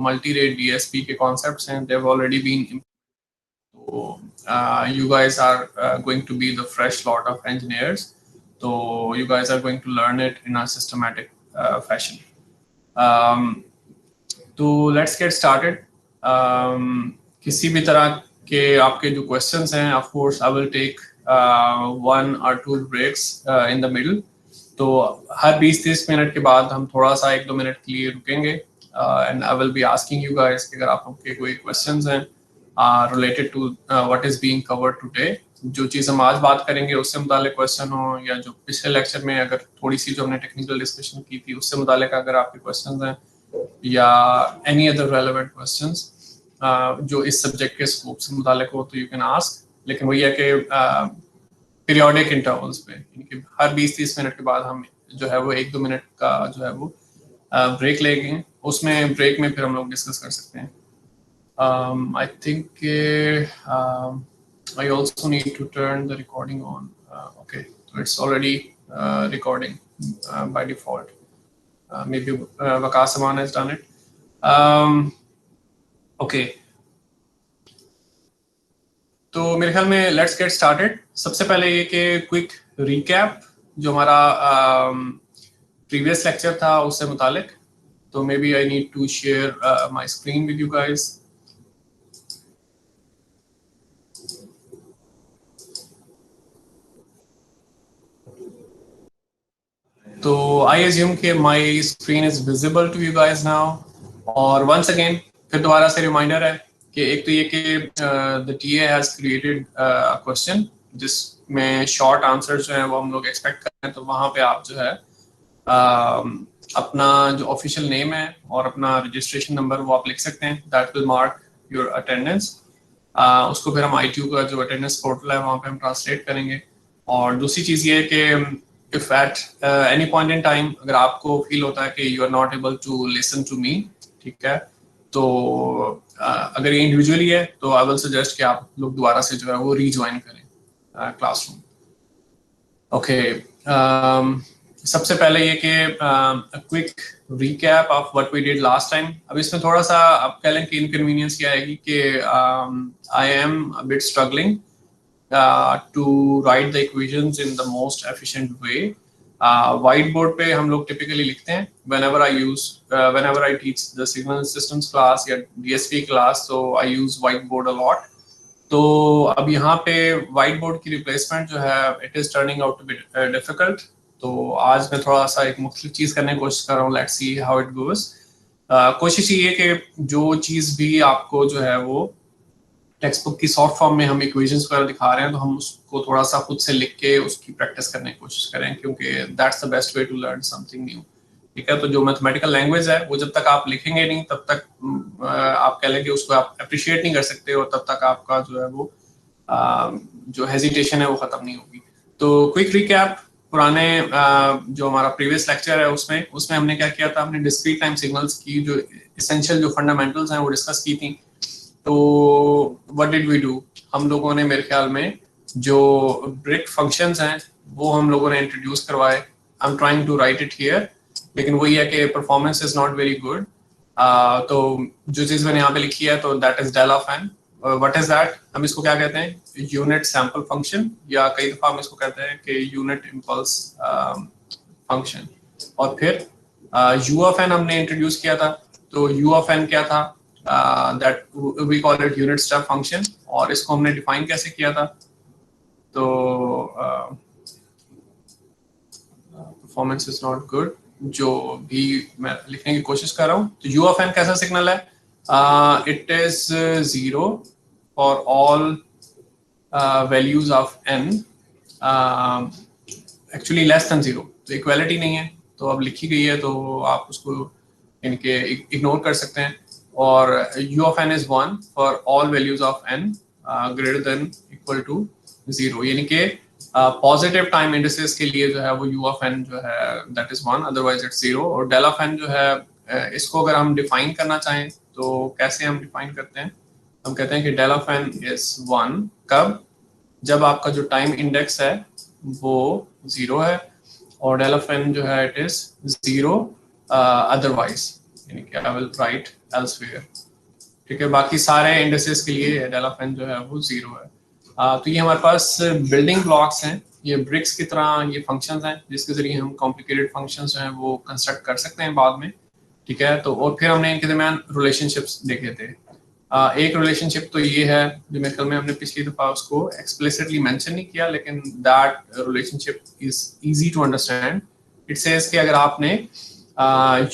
Multi rate DSP के concepts हैं, they've already been, so you guys are going to be the fresh lot of engineers, so you guys are going to learn it in a systematic fashion. तो let's get started. किसी भी तरह के आपके जो questions हैं, of course I will take 1 or 2 breaks in the middle. तो हर 20-30 minute के बाद हम थोड़ा सा 1-2 मिनट के लिए रुकेंगे, and I will be asking you guys कि अगर आपके कोई questions हैं related to what is being covered today, जो चीज़ हम आज बात करेंगे उससे मुतालिक क्वेश्चन हो, या जो पिछले लेक्चर में अगर थोड़ी सी जो हमने टेक्निकल डिस्कशन की थी उससे मुतालिक अगर आपके क्वेश्चंस हैं, या एनी अदर रेलेवेंट क्वेश्चंस जो इस सब्जेक्ट के स्कोप से मुतालिक हो, तो यू कैन आस्क. लेकिन वही है कि पीरियोडिक इंटरवल्स पे, यानी हर 20-30 मिनट के बाद हम जो है वो 1-2 मिनट का जो है वो ब्रेक लेंगे. उसमें ब्रेक में फिर हम लोग डिस्कस कर सकते हैं. I think I also need to turn the recording on. Okay, so it's already recording by default. Maybe Waqas Aman has done it. Okay. तो मेरे ख्याल में let's get started. सबसे पहले ये कि क्विक रिकैप जो हमारा प्रीवियस लेक्चर था उससे मुतालिक. तो maybe I need to share my screen with you guys. तो I assume कि my screen is visible to you guys now. और once again फिर दोबारा से रिमाइंडर है कि एक तो ये कि the TA has created a question जिसमें short answers जो हैं वो हम लोग expect कर रहे हैं. तो वहाँ पे आप जो है अपना जो ऑफिशियल नेम है और अपना रजिस्ट्रेशन नंबर वो आप लिख सकते हैं. That will mark your attendance. उसको फिर हम ITU का जो अटेंडेंस पोर्टल है वहाँ पे हम ट्रांसलेट करेंगे. और दूसरी चीज़ ये है कि if at any point in time अगर आपको फील होता है कि you are not able to listen to me, ठीक है, तो अगर ये इंडिविजुअली है तो I will suggest कि आप लोग दोबारा से जो है वो रीज्वाइन करें क्लासरूम. ओके, सबसे पहले ये कि quick recap of what we did last time. अब इसमें थोड़ा सा आप कह लें कि इनकन्वीनियंस क्या आएगी कि I am a bit struggling to write the equations in the most efficient way. Whiteboard पे हम लोग typically लिखते हैं whenever I teach the signal systems class या DSP class, so I use whiteboard a lot. तो अब यहाँ पे whiteboard की replacement जो है it is turning out to be difficult. तो आज मैं थोड़ा सा एक मुख्तलिफ चीज़ करने की कोशिश कर रहा हूँ. Let's see how it goes. कोशिश ये कि जो चीज़ भी आपको जो है वो टेक्स्ट बुक की सॉफ्ट फॉर्म में हम इक्वेशंस वगैरह दिखा रहे हैं तो हम उसको थोड़ा सा खुद से लिख के उसकी प्रैक्टिस करने की कोशिश करें, क्योंकि that's the best way to learn something new. ठीक है, तो जो मैथमेटिकल लैंग्वेज है वो जब तक आप लिखेंगे नहीं तब तक आप कह लेंगे उसको आप अप्रिशिएट नहीं कर सकते, और तब तक आपका जो है वो जो हेजिटेशन है वो खत्म नहीं होगी. तो क्विक रिकैप पुराने जो हमारा प्रीवियस लेक्चर है उसमें हमने क्या किया था, हमने डिस्क्रीट टाइम सिग्नल्स की जो एसेंशियल जो फंडामेंटल्स हैं वो डिस्कस की थी. तो व्हाट डिड वी डू, हम लोगों ने मेरे ख्याल में जो ब्रिक फंक्शंस हैं वो हम लोगों ने इंट्रोड्यूस करवाए. I am trying to write it here, लेकिन वही है कि performance is not very good. तो जो चीज़ मैंने यहाँ पे लिखी है तो that is del of n. What is that, हम इसको क्या कहते हैं, यूनिट सैंपल फंक्शन, या कई दफ़ा हम इसको कहते हैं कि यूनिट इम्पल्स फंक्शन. और फिर यू ऑफ एन हमने इंट्रोड्यूस किया था. तो यू ऑफ एन क्या था, that we call it unit step function, और इसको हमने डिफाइन कैसे किया था. तो परफॉर्मेंस इज नॉट गुड जो भी मैं लिखने की कोशिश कर रहा हूँ. तो u of n कैसा सिग्नल है, it is 0 for all values of n actually less than 0. तो इक्वालिटी नहीं है, तो अब लिखी गई है तो आप उसको इनके इग्नोर कर सकते हैं. और u of n is 1 for all values of n greater than equal to 0, यानी कि पॉजिटिव टाइम इंडिसेस के लिए जो है वो u of n जो है that is 1, otherwise it's 0. और del of n जो है इसको अगर हम डिफाइन करना चाहें तो कैसे हम डिफाइन करते हैं, हम कहते हैं कि del of n is 1 कब, जब आपका जो टाइम इंडेक्स है वो 0 है, और del of n जो है it is 0 otherwise, यानी कि आई विल राइट एल्सवेयर, ठीक है। बाकी सारे इंडिसेस के लिए del of n जो है वो 0 है। तो ये हमारे पास बिल्डिंग ब्लॉक्स हैं, ये ब्रिक्स की तरह ये फंक्शंस हैं जिसके जरिए हम कॉम्प्लिकेटेड फंक्शंस जो हैं वो कंस्ट्रक्ट कर सकते हैं बाद में, ठीक है। तो और फिर हमने इनके दरमियान रिलेशनशिप्स देखे थे। एक रिलेशनशिप तो ये है जो मेरे ख्याल में हमने पिछली दफा उसको एक्सप्लिसिटली मेंशन नहीं किया, लेकिन that relationship is easy to understand. It says कि अगर आपने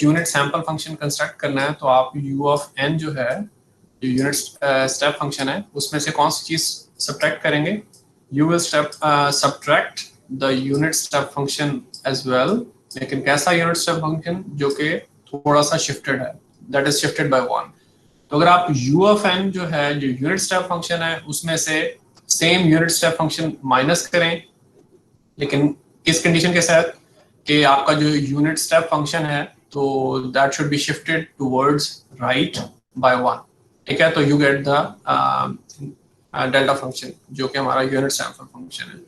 यूनिट सैंपल फंक्शन कंस्ट्रक्ट करना है तो आप u ऑफ n जो है, जो यूनिट स्टेप फंक्शन है, उसमें से कौन सी चीज सब्ट्रैक्ट करेंगे? You will subtract the unit step function as well, लेकिन कैसा यूनिट स्टेप फंक्शन? जो कि थोड़ा सा शिफ्टेड है, दैट इज शिफ्टेड बाय 1। तो अगर आप u ऑफ n जो है, जो यूनिट स्टेप फंक्शन है, उसमें से same unit step function minus करें, लेकिन किस कंडीशन के साथ? कि आपका जो यूनिट स्टेप फंक्शन है तो that should be shifted towards right by 1, ठीक है। तो you get the delta function जो कि हमारा यूनिट सैंपल फंक्शन है।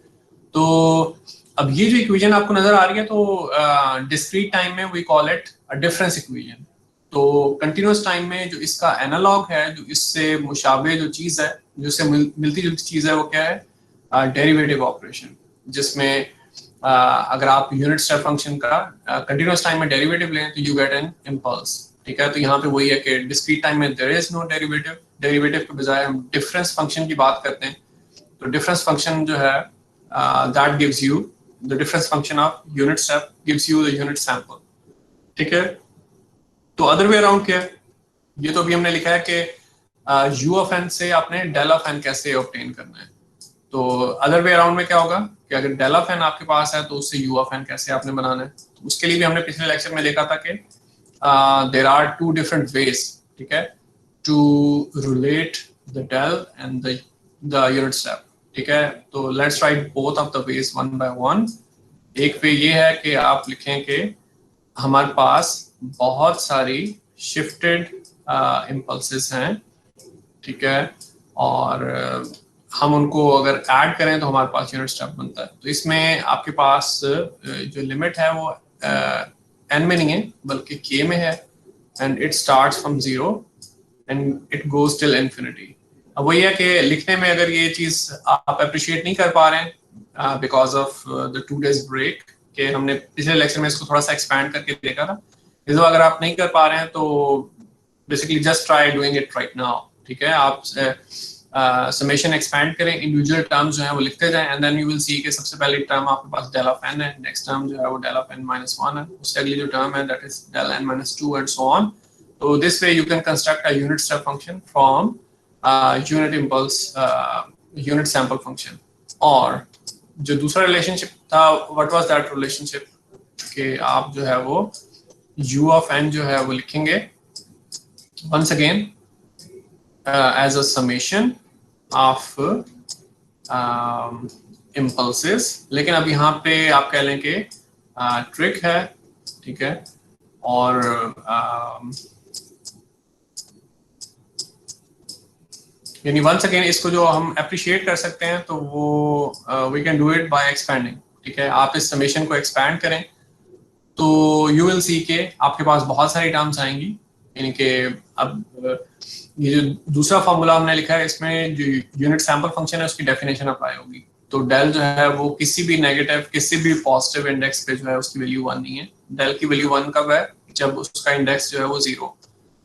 तो अब ये जो इक्वेशन आपको नजर आ रही है, तो डिस्क्रीट टाइम में we call it a difference equation. तो कंटिन्यूअस टाइम में जो इसका एनालॉग है, जो इससे मुशाबे जो चीज है, जो इससे मिलती जुलती चीज है, वो क्या है? डेरिवेटिव ऑपरेशन, जिसमें अगर आप यूनिट स्टेप फंक्शन का कंटिन्यूअस टाइम में डेरिवेटिव लें तो यू गेट एन इम्पल्स, ठीक है। तो यहाँ पे वही है कि डिस्क्रीट टाइम में there is no derivative, derivative के बजाय हम डिफरेंस फंक्शन की बात करते हैं। तो डिफरेंस फंक्शन जो है that gives you the difference function of unit step gives you the unit sample, ठीक है। तो अदर वे अराउंड क्या है? ये तो अभी हमने लिखा है कि u ऑफ n से आपने del ऑफ n कैसे ऑब्टेन करना है। तो अदर वे अराउंड में क्या होगा कि अगर del ऑफ n आपके पास है तो उससे u ऑफ n कैसे आपने बनाना है। तो उसके लिए भी हमने पिछले लेक्चर में देखा था कि there are two different ways, ठीक है, to relate the del and the unit step, ठीक है। तो let's write both of the ways one by one. एक वे ये है कि आप लिखें कि हमारे पास बहुत सारी शिफ्टेड इम्पल्सेस हैं, ठीक है, और हम उनको अगर ऐड करें तो हमारे पास यूनिट स्टेप बनता है। तो इसमें आपके पास जो लिमिट है वो n में नहीं है बल्कि k में है, and it starts from 0 and it goes till infinity. अब वही है कि लिखने में अगर ये चीज आप अप्रिशिएट नहीं कर पा रहे हैं because of the 2 days break, कि हमने पिछले लेक्चर में इसको थोड़ा सा एक्सपैंड करके देखा था, इसको अगर आप नहीं कर पा रहे हैं तो basically just try doing it right now, ठीक है। आप समेशन एक्सपैंड करें, इंडिविजुअल टर्म्स जो है वो लिखते जाएं, and then you will see कि सबसे पहली टर्म आपके पास del ऑफ n है, नेक्स्ट टर्म जो है वो del ऑफ n minus 1 है, उससे अगली जो टर्म है that is del n minus 2 and so on. तो this way you can construct a unit step function from unit impulse unit sample function. और जो दूसरा रिलेशनशिप था, व्हाट वाज दैट रिलेशनशिप? कि आप जो है वो u ऑफ n जो है वो लिखेंगे once again as a summation of impulses, लेकिन अब यहाँ पे आप कह लें कि ट्रिक है, ठीक है। और यानी once again इसको जो हम अप्रिशिएट कर सकते हैं तो वो we can do it by expanding, ठीक है। आप इस समेशन को एक्सपैंड करें तो यू विल सी के आपके पास बहुत सारी टर्म्स आएंगी, यानी कि अब ये जो दूसरा फॉर्मूला हमने लिखा है इसमें जो यूनिट सैंपल फंक्शन है उसकी डेफिनेशन अप्लाई होगी। तो डेल जो है वो किसी भी नेगेटिव किसी भी पॉजिटिव इंडेक्स पे जो है उसकी वैल्यू 1 नहीं है। डेल की वैल्यू 1 कब है? जब उसका इंडेक्स जो है वो 0।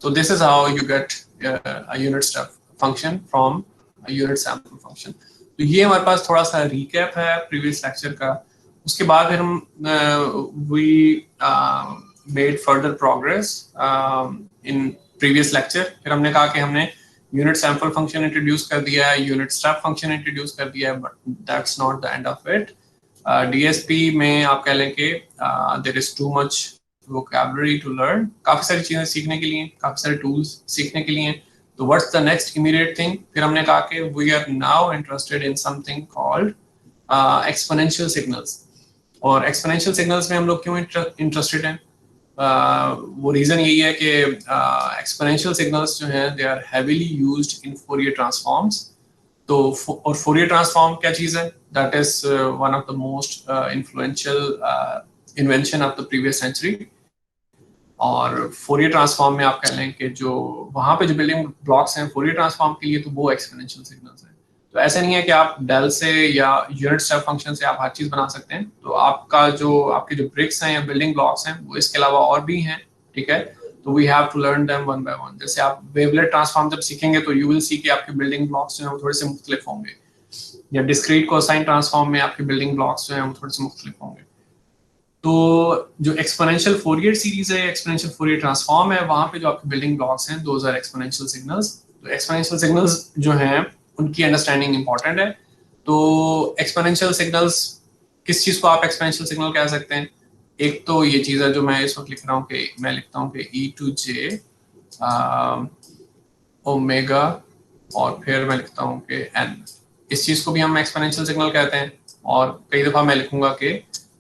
तो this is how you get a unit step function from a unit sample function. तो ये हमारे पास थोड़ा सा रिकैप है प्रीवियस लेक्चर का। उसके बाद फिर हम we made further progress in previous lecture. फिर हमने कहा कि हमने यूनिट सैंपल फंक्शन इंट्रोड्यूस कर दिया है, यूनिट स्टेप फंक्शन इंट्रोड्यूस कर दिया है, but that's not the end of it. DSP में आप कह लें कि there is too much vocabulary to learn, काफी सारी चीजें सीखने के लिए, काफी सारे टूल्स सीखने के लिए। तो what's the next immediate thing? फिर हमने कहा कि we are now interested in something called exponential signals. और एक्सपोनेंशियल सिग्नल्स में हम लोग क्यों इंटरेस्टेड हैं? वो रीजन यही है कि एक्सपोनेंशियल सिग्नल्स जो हैं they are heavily used in Fourier transforms. तो और फोरियर ट्रांसफॉर्म क्या चीज है? That is one of the most influential invention of the previous century. और फोरियर ट्रांसफॉर्म में आप कह लें कि जो वहाँ पे जो बिल्डिंग ब्लॉक्स हैं फोरियर ट्रांसफॉर्म के लिए, तो वो एक्सपोनेंशियल सिग्नल्स हैं। तो ऐसा नहीं है कि आप डेल से या यूनिट स्टेप फंक्शन से आप हर चीज़ बना सकते हैं। तो आपके जो ब्रिक्स हैं या बिल्डिंग ब्लॉक्स हैं वो इसके अलावा और भी हैं, ठीक है। तो we have to learn them one by one. जैसे आप वेवलेट ट्रांसफॉर्म जब सीखेंगे तो यू विल सी कि आपके बिल्डिंग ब्लॉक्स जो हैं वो थोड़े से मुख्तलिफ होंगे, या डिस्क्रीट कोसाइन ट्रांसफॉर्म में आपके बिल्डिंग ब्लॉक्स जो हैं वो थोड़े से मुख्तलिफ होंगे। तो जो एक्सपोनेंशियल फोरियर सीरीज है, एक्सपोनेंशियल फोरियर ट्रांसफॉर्म है, वहां पे जो आपके बिल्डिंग ब्लॉक्स हैं दोज आर एक्सपोनेंशियल सिग्नल्स। तो एक्सपोनेंशियल सिग्नल्स जो हैं उनकी अंडरस्टैंडिंग इंपॉर्टेंट है। तो एक्सपोनेंशियल सिग्नल्स, किस चीज को आप एक्सपोनेंशियल सिग्नल कह सकते हैं? एक तो ये चीज है जो मैं इस वक्त लिख रहा हूँ कि मैं लिखता हूँ कि e to j ओमेगा और फिर मैं लिखता हूँ कि n। इस चीज को भी हम एक्सपोनेंशियल सिग्नल कहते हैं। और कई दफा मैं लिखूंगा कि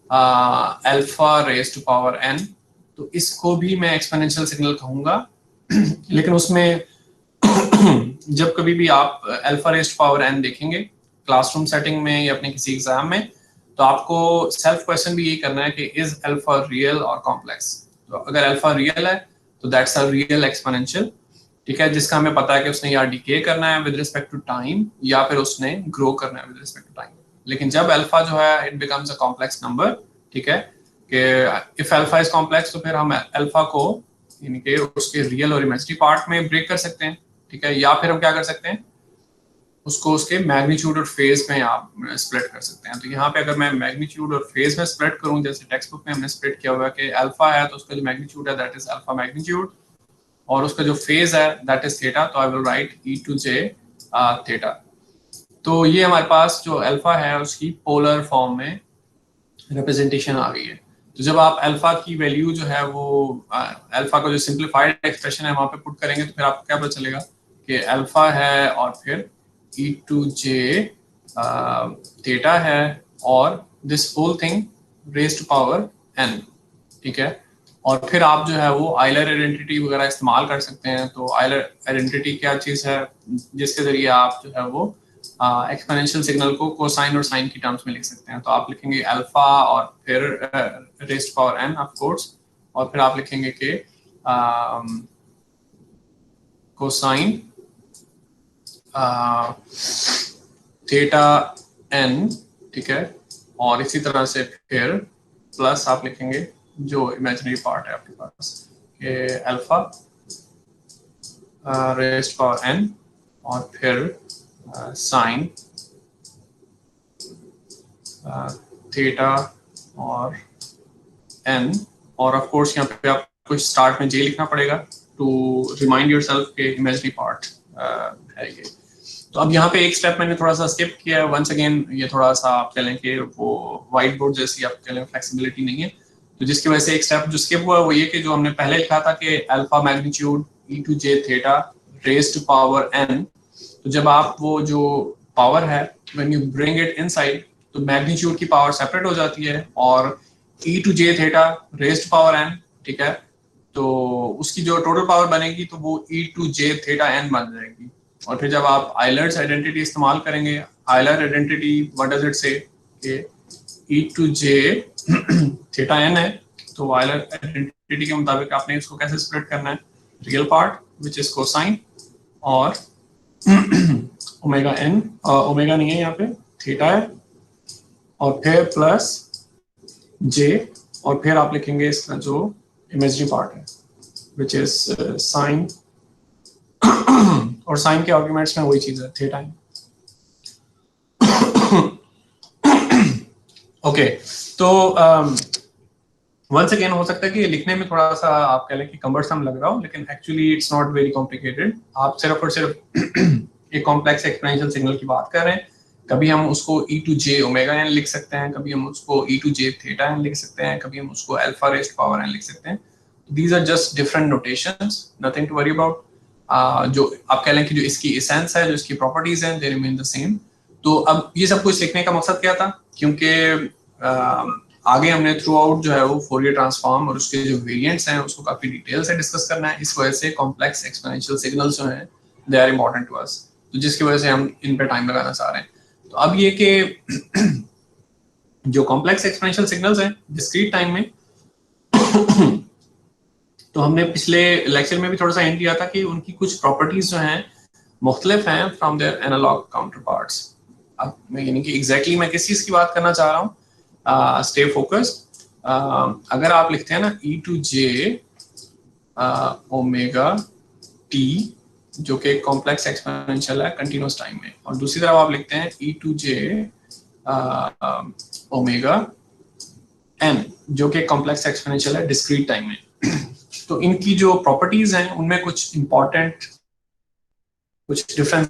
alpha raise to power n, तो इसको भी मैं एक्सपोनेंशियल सिग्नल कहूंगा। लेकिन उसमें जब कभी भी आप alpha raise to power n देखेंगे क्लासरूम सेटिंग में या अपने किसी एग्जाम में, तो आपको सेल्फ क्वेश्चन भी यही करना है कि इज अल्फा रियल और कॉम्प्लेक्स। तो अगर अल्फा रियल है तो दैट्स अ रियल एक्सपोनेंशियल, ठीक है, जिसका हमें पता है कि उसने या डिके करना है विद रिस्पेक्ट टू टाइम या फिर उसने ग्रो करना है विद रिस्पेक्ट टू टाइम। लेकिन जब अल्फा जो है it becomes a complex number, ठीक है, कि इफ अल्फा इज कॉम्प्लेक्स तो फिर हम अल्फा को यानी कि उसके रियल और इमेजिनरी पार्ट में ब्रेक कर सकते हैं, ठीक है, या फिर हम क्या कर सकते हैं उसको उसके मैग्नीट्यूड और फेज में आप स्प्लिट कर सकते हैं। तो यहाँ पे अगर मैं मैग्नीट्यूड और फेज में स्प्लिट करूँ, जैसे टेक्स्ट बुक में हमने स्प्लिट किया हुआ है कि अल्फा है तो उसका जो मैग्नीट्यूड है दैट इज अल्फा मैग्नीट्यूड, और उसका जो फेज है दैट इज थीटा, तो I will write e to j theta. तो ये हमारे पास जो अल्फा है उसकी पोलर फॉर्म में रिप्रेजेंटेशन आ गई है। तो जब आप अल्फा की वैल्यू जो है वो अल्फा का जो सिंप्लीफाइड एक्सप्रेशन है वहां पे पुट करेंगे तो फिर आपको क्या पता चलेगा कि अल्फा है और फिर e to j थीटा है और this whole thing raise to power n, ठीक है। और फिर आप जो है वो आइलर आइडेंटिटी वगैरह इस्तेमाल कर सकते हैं। तो आइलर आइडेंटिटी क्या चीज़ है जिसके जरिए आप जो है वो एक्सपोनेंशियल सिग्नल को कोसाइन और साइन की टर्म्स में लिख सकते हैं। तो आप लिखेंगे अल्फा और फिर raised power n of course, और फिर आप लिखेंगे कि कोसाइन थीटा n, ठीक है, और इसी तरह से फिर प्लस आप लिखेंगे जो इमेजिनरी पार्ट है आपके पास कि अल्फा रेज्ड पावर n और फिर साइन थीटा और n, और ऑफ कोर्स यहाँ पे आपको स्टार्ट में j लिखना पड़ेगा टू रिमाइंड योरसेल्फ के इमेजिनरी पार्ट है ये। तो अब यहाँ पे एक स्टेप मैंने थोड़ा सा स्किप किया है। वंस अगेन ये थोड़ा सा आप कह लें कि वो व्हाइट बोर्ड जैसी आप कह लें फ्लेक्सिबिलिटी नहीं है, तो जिसकी वजह से एक स्टेप जो स्किप हुआ वो ये कि जो हमने पहले लिखा था कि alpha magnitude e to j theta raised to power n, तो जब आप वो जो पावर है when you bring it inside तो मैग्नीट्यूड की पावर सेपरेट हो जाती है और e to j theta raised to power n, ठीक है, तो उसकी जो टोटल पावर बनेगी तो वो e to j theta n बन जाएगी। और फिर जब आप आइलर्स आइडेंटिटी इस्तेमाल करेंगे, Euler identity what does it से कि e to j theta n है, तो आइलर आइडेंटिटी के मुताबिक आपने इसको कैसे स्प्लिट करना है, real part which is cosine और ओमेगा n, ओमेगा नहीं है यहाँ पे थीटा है, और फिर प्लस j, और फिर आप लिखेंगे इसका जो इमेजिनरी पार्ट है विच इज साइन, और साइन के आर्गुमेंट्स में वही चीज है थीटा। ओके, तो वंस अगेन हो सकता है कि लिखने में थोड़ा सा आप कह लें कि कम्बरसम लग रहा हो, लेकिन actually it's not very complicated. आप सिर्फ और सिर्फ एक कॉम्प्लेक्स एक्सपोनेंशियल सिग्नल की बात कर रहे हैं। कभी हम उसको e to j omega n लिख सकते हैं, कभी हम उसको e to j theta n लिख सकते हैं, कभी हम उसको अल्फा रेज्ड पावर n लिख सकते हैं। These are just different notations, nothing to worry about. जो आप कह लें कि जो इसकी एसेंस है, जो इसकी प्रॉपर्टीज हैं, दे रिमेन द सेम। तो अब ये सब कुछ लिखने का मकसद क्या था, क्योंकि आगे हमने थ्रू आउट जो है वो फोरियर ट्रांसफॉर्म और उसके जो वेरिएंट्स हैं उसको काफी डिटेल से डिस्कस करना है। इस वजह से कॉम्प्लेक्स एक्सपोनेंशियल सिग्नल्स जो हैं they are important to us, तो जिसकी वजह से हम इन पे टाइम लगाना चाह रहे हैं। तो अब ये कि जो कॉम्प्लेक्स एक्सपोनेंशियल सिग्नल्स हैं डिस्क्रीट टाइम में तो हमने पिछले लेक्चर में भी थोड़ा सा हिंट दिया था कि उनकी कुछ प्रॉपर्टीज जो हैं मुख्तलिफ हैं from their analog counterparts. अब मैं यानी कि एग्जैक्टली मैं किस चीज की बात करना चाह रहा हूँ, स्टे फोकस्ड। अगर आप लिखते हैं ना e to j omega t जो कि कॉम्प्लेक्स एक्सपोनेंशियल है कंटिन्यूस टाइम में, और दूसरी तरफ आप लिखते हैं e to j omega n जो कि कॉम्प्लेक्स एक्सपोनेंशियल है डिस्क्रीट टाइम में, तो इनकी जो प्रॉपर्टीज हैं उनमें कुछ इंपॉर्टेंट कुछ डिफरेंस,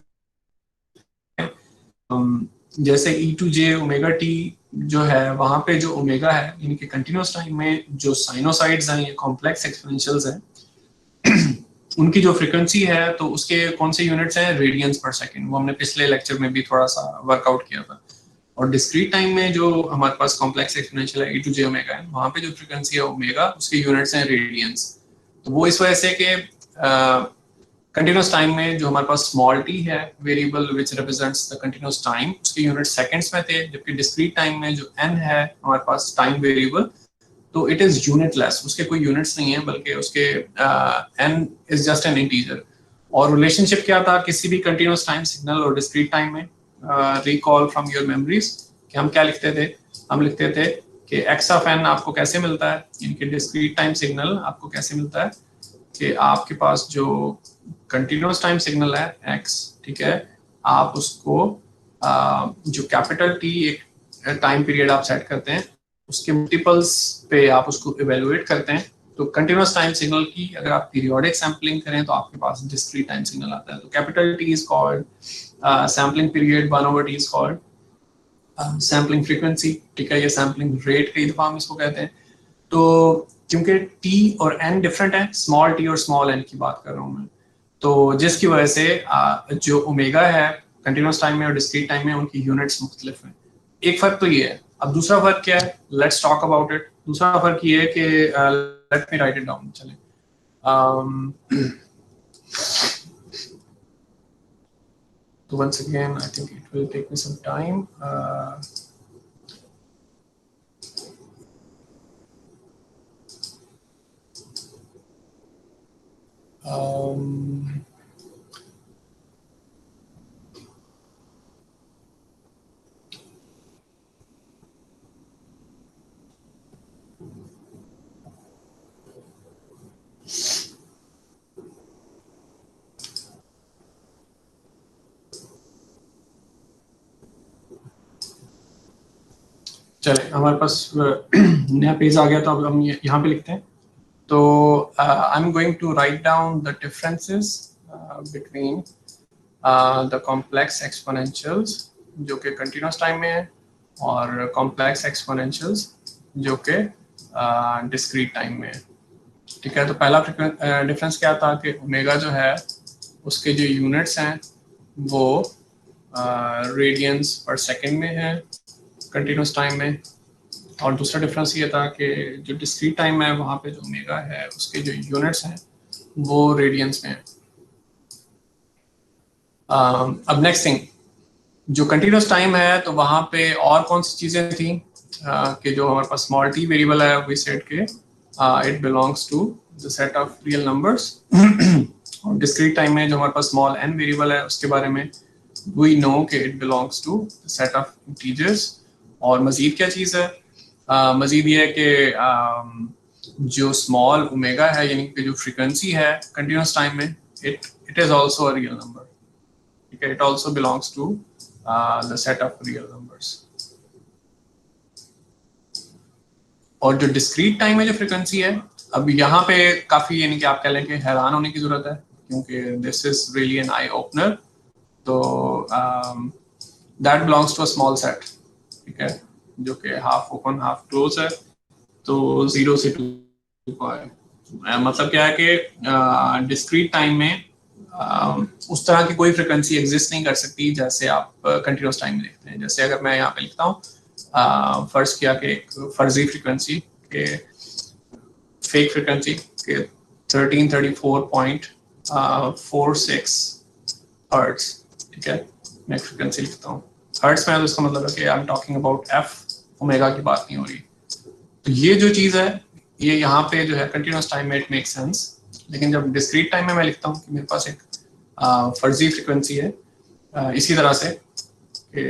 जैसे e to j omega t जो है वहां पे जो ओमेगा है यानी कि कंटिन्यूस टाइम में जो साइनोसाइड्स हैं या कॉम्प्लेक्स एक्सपोनेंशियल्स हैं उनकी जो फ्रीक्वेंसी है तो उसके कौन से यूनिट्स हैं, रेडियंस पर सेकंड, वो हमने पिछले लेक्चर में भी थोड़ा सा वर्कआउट किया था। और डिस्क्रीट टाइम में जो हमारे पास कॉम्प्लेक्स एक्सपोनेंशियल है e टू जे ओमेगा है, वहां पे जो फ्रीक्वेंसी है ओमेगा उसके यूनिट्स हैं रेडियंस। तो वो इस वजह से कि कंटिन्यूस टाइम में जो हमारे पास स्मॉल टी है variable which represents the continuous time, उसके यूनिट सेकंड्स में थे, जबकि डिस्क्रीट टाइम में जो n है हमारे पास टाइम वेरिएबल तो इट इज यूनिटलेस, उसके कोई यूनिट्स नहीं है बल्कि उसके n is just an integer. और रिलेशनशिप क्या था किसी भी कंटिन्यूस टाइम सिग्नल और डिस्क्रीट टाइम में, रिकॉल फ्रॉम योर मेमोरीज कि हम क्या लिखते थे, हम लिखते थे कि x ऑफ n आपको कैसे मिलता है, यानी कि डिस्क्रीट टाइम सिग्नल आपको कैसे मिलता है कि आपके पास जो कंटिन्यूस टाइम सिग्नल है x, ठीक है, आप उसको जो कैपिटल T एक टाइम पीरियड आप सेट करते हैं उसके मल्टीपल्स पे आप उसको इवेलुएट करते हैं। तो कंटिन्यूस टाइम सिग्नल की अगर आप पीरियोडिक सैम्पलिंग करें तो आपके पास डिस्क्रीट टाइम सिग्नल आता है। तो capital T is called sampling period, 1/t is called sampling frequency, ठीक है, ये सैम्पलिंग रेट कई दफा हम इसको कहते हैं। तो क्योंकि t और n डिफरेंट है, स्मॉल t और स्मॉल n की बात कर रहा हूँ मैं, तो जिसकी वजह से जो ओमेगा है कंटिन्यूस टाइम में और डिस्क्रीट टाइम में उनकी यूनिट्स मुख्तलिफ हैं। एक फर्क तो ये है। अब दूसरा फर्क क्या है, लेट्स टॉक अबाउट इट। दूसरा फर्क ये है कि let me right it down, चलें। तो once again I think it will take me some time. चले हमारे पास नया पेज आ गया, तो अब हम यहाँ पे लिखते हैं। तो I am going to write down the differences between the complex exponentials जो कि कंटिन्यूस टाइम में है और कॉम्प्लेक्स एक्सपोनेंशियल्स जो कि डिस्क्रीट टाइम में है, ठीक है। तो पहला डिफरेंस क्या था कि ओमेगा जो है उसके जो यूनिट्स हैं वो रेडियंस पर सेकंड में है कंटिन्यूस टाइम में, और दूसरा डिफरेंस ये था कि जो डिस्क्रीट टाइम है वहाँ पे जो ओमेगा है उसके जो यूनिट्स हैं वो रेडियंस में है। अब नेक्स्ट थिंग, जो कंटिन्यूस टाइम है तो वहाँ पे और कौन सी चीज़ें थी कि जो हमारे पास स्मॉल टी वेरिएबल है वी सेट के it belongs to the set of real numbers, और डिस्क्रीट टाइम में जो हमारे पास स्मॉल n वेरिएबल है उसके बारे में वी नो कि it belongs to the set of integers. और मजीद क्या चीज़ है, मजीद ये है कि जो स्मॉल ओमेगा है यानी कि जो फ्रीक्वेंसी है कंटिन्यूस टाइम में it is also a real number, ठीक है, it also belongs to the set of real numbers. और जो डिस्क्रीट टाइम में जो फ्रीक्वेंसी है, अब यहाँ पे काफी यानी कि आप कह लें कि हैरान होने की जरूरत है क्योंकि this is really an eye opener. तो that belongs to a small set, ठीक है, जो कि हाफ ओपन हाफ क्लोज है। तो 0 से 2 का है, मतलब क्या है कि डिस्क्रीट टाइम में उस तरह की कोई फ्रीक्वेंसी एग्जिस्ट नहीं कर सकती जैसे आप कंटिन्यूस टाइम में देखते हैं। जैसे अगर मैं यहाँ पे लिखता हूँ फर्ज किया कि एक फर्जी फ्रीक्वेंसी के फेक फ्रीक्वेंसी के 1334.46 हर्ट्ज, ठीक है, मैं फ्रीक्वेंसी लिखता हूँ हर्ट्ज में, तो इसका मतलब है कि आई am talking about F omega की बात नहीं हो रही। तो ये जो चीज़ है ये यहाँ पे जो है कंटिन्यूस टाइम में इट मेक सेंस, लेकिन जब डिस्क्रीट टाइम में मैं लिखता हूँ कि मेरे पास एक फर्जी फ्रिक्वेंसी है इसी तरह से कि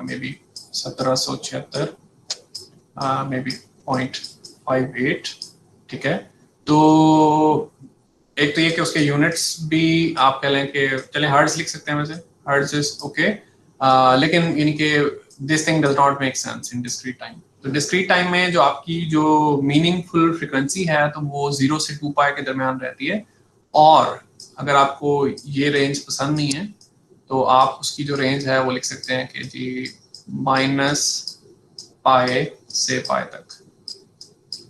मे बी 1776 मे बी 0.58, ठीक है। तो एक तो ये कि उसके यूनिट्स भी आप कह लें कि चलें हर्ट्ज लिख सकते हैं, वैसे हर्ट्ज इज ओके, लेकिन यानी कि this thing does not make sense in discrete time. तो डिस्क्रीट टाइम में जो आपकी जो मीनिंगफुल फ्रिक्वेंसी है तो वो 0 से 2 पाई के दरमियान रहती है, और अगर आपको ये रेंज पसंद नहीं है तो आप उसकी जो रेंज है वो लिख सकते हैं कि जी -पाई से पाई तक,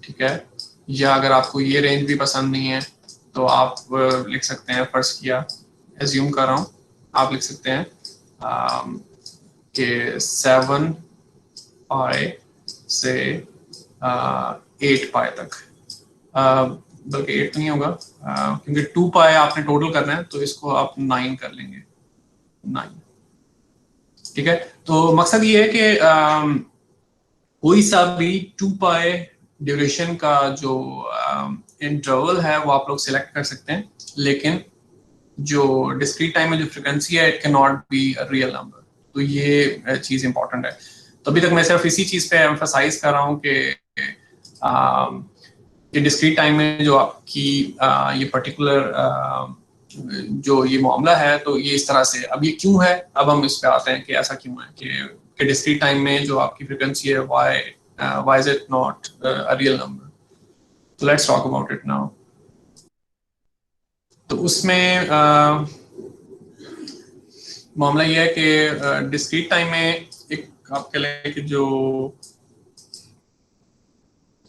ठीक है। या अगर आपको ये रेंज भी पसंद नहीं है तो आप लिख सकते हैं, फर्ज किया एज्यूम कर रहा हूँ, आप लिख सकते हैं कि 7 पाई से 8 पाई तक, बल्कि 8 तो नहीं होगा क्योंकि 2 पाई आपने टोटल करना है, तो इसको आप 9 कर लेंगे, 9, ठीक है। तो मकसद ये है कि कोई सा भी 2 पाई ड्यूरेशन का जो इंटरवल है वो आप लोग सिलेक्ट कर सकते हैं, लेकिन जो डिस्क्रीट टाइम में जो फ्रिक्वेंसी है it can not be a real number. तो ये चीज इंपॉर्टेंट है। तो अभी तक मैं सिर्फ इसी चीज पे एम्फसाइज कर रहा हूँ कि डिस्क्रीट टाइम में जो आपकी ये पर्टिकुलर जो ये मामला है तो ये इस तरह से, अब ये क्यों है, अब हम इस पे आते हैं कि ऐसा क्यों है कि डिस्क्रीट टाइम में जो आपकी फ्रिक्वेंसी है why is it not a real number? So let's talk about it now. तो उसमें मामला ये है कि डिस्क्रीट टाइम में एक आप कह लें कि जो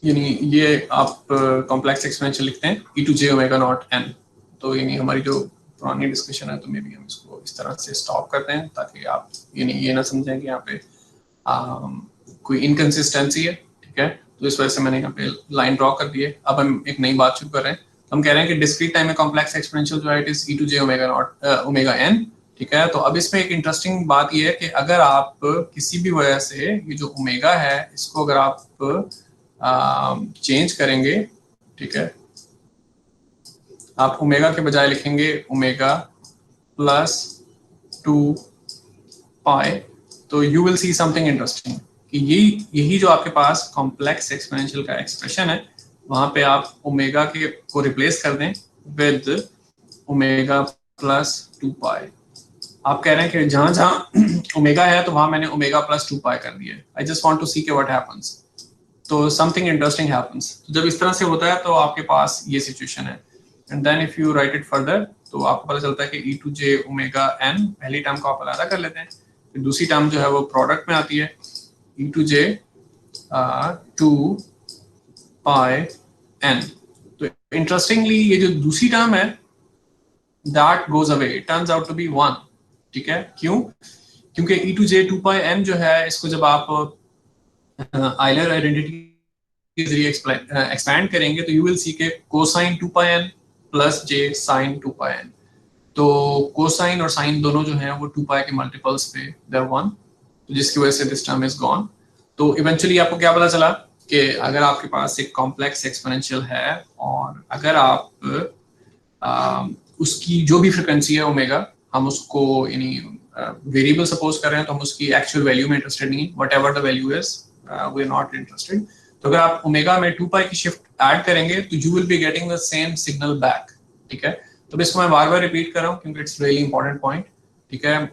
यानी ये आप कॉम्प्लेक्स एक्सपोनेंशियल लिखते हैं e⁻ ओमेगा नॉट n। तो यानी हमारी जो पुरानी डिस्कशन है तो मे बी हम इसको इस तरह से स्टॉप करते हैं ताकि आप यानी ये ना समझें कि यहाँ पे कोई इनकंसिस्टेंसी है, ठीक है। तो इस वजह से मैंने यहाँ पे लाइन ड्रॉ कर दी है। अब हम एक नई बात शुरू कर रहे हैं। हम कह रहे हैं कि डिस्क्रीट टाइम में कॉम्प्लेक्स एक्सपोनेंशियल जो है it is e⁻ omega naught omega n, ठीक है। तो अब इसमें एक इंटरेस्टिंग बात ये है कि अगर आप किसी भी वजह से ये जो ओमेगा है इसको अगर आप चेंज करेंगे, ठीक है, आप ओमेगा के बजाय लिखेंगे ओमेगा प्लस 2 पाई, तो you will see something interesting कि यही जो आपके पास कॉम्प्लेक्स एक्सपोनेंशियल का एक्सप्रेशन है वहां पे आप ओमेगा के को रिप्लेस कर दें विद ओमेगा प्लस 2 पाई। आप कह रहे हैं कि जहां जहां ओमेगा है तो वहां मैंने ओमेगा प्लस 2 पाई कर दिया है। आई जस्ट वांट टू सी के व्हाट हैपेंस। तो समथिंग इंटरेस्टिंग हैपेंस। जब इस तरह से होता है तो आपके पास ये सिचुएशन है, and then if you write it further तो आपको पता चलता है कि e⁻ ओमेगा n, पहली टर्म को आप अलग कर लेते हैं, फिर दूसरी टर्म जो है वो प्रोडक्ट में आती है e⁻ 2 पाई n। तो इंटरेस्टिंगली ये जो दूसरी टर्म है that goes away, it turns out to be 1, ठीक है। क्यों? क्योंकि e⁻ 2 पाई n जो है इसको जब आप आइलर आइडेंटिटी के जरिए एक्सपैंड करेंगे तो यू विल सी के cosine 2 pi n plus j sign 2 pi n। तो कोसाइन और साइन दोनों जो हैं वो 2 पाई के मल्टीपल्स पे दे आर 1, तो जिसकी वजह से दिस टर्म इज गॉन। तो इवेंचुअली आपको क्या पता चला कि अगर आपके पास एक कॉम्प्लेक्स एक्सपोनेंशियल है और अगर आप उसकी जो भी फ्रिक्वेंसी है ओमेगा, हम उसको यानी वेरिएबल सपोज कर रहे हैं तो हम उसकी एक्चुअल वैल्यू में इंटरेस्टेड नहीं, whatever the value is we are not interested. तो अगर आप ओमेगा में 2 पाई की शिफ्ट ऐड करेंगे तो you will be getting the same signal back, ठीक है। तो इसको मैं बार बार रिपीट कर रहा हूँ क्योंकि इट्स रियली इंपॉर्टेंट पॉइंट, ठीक है,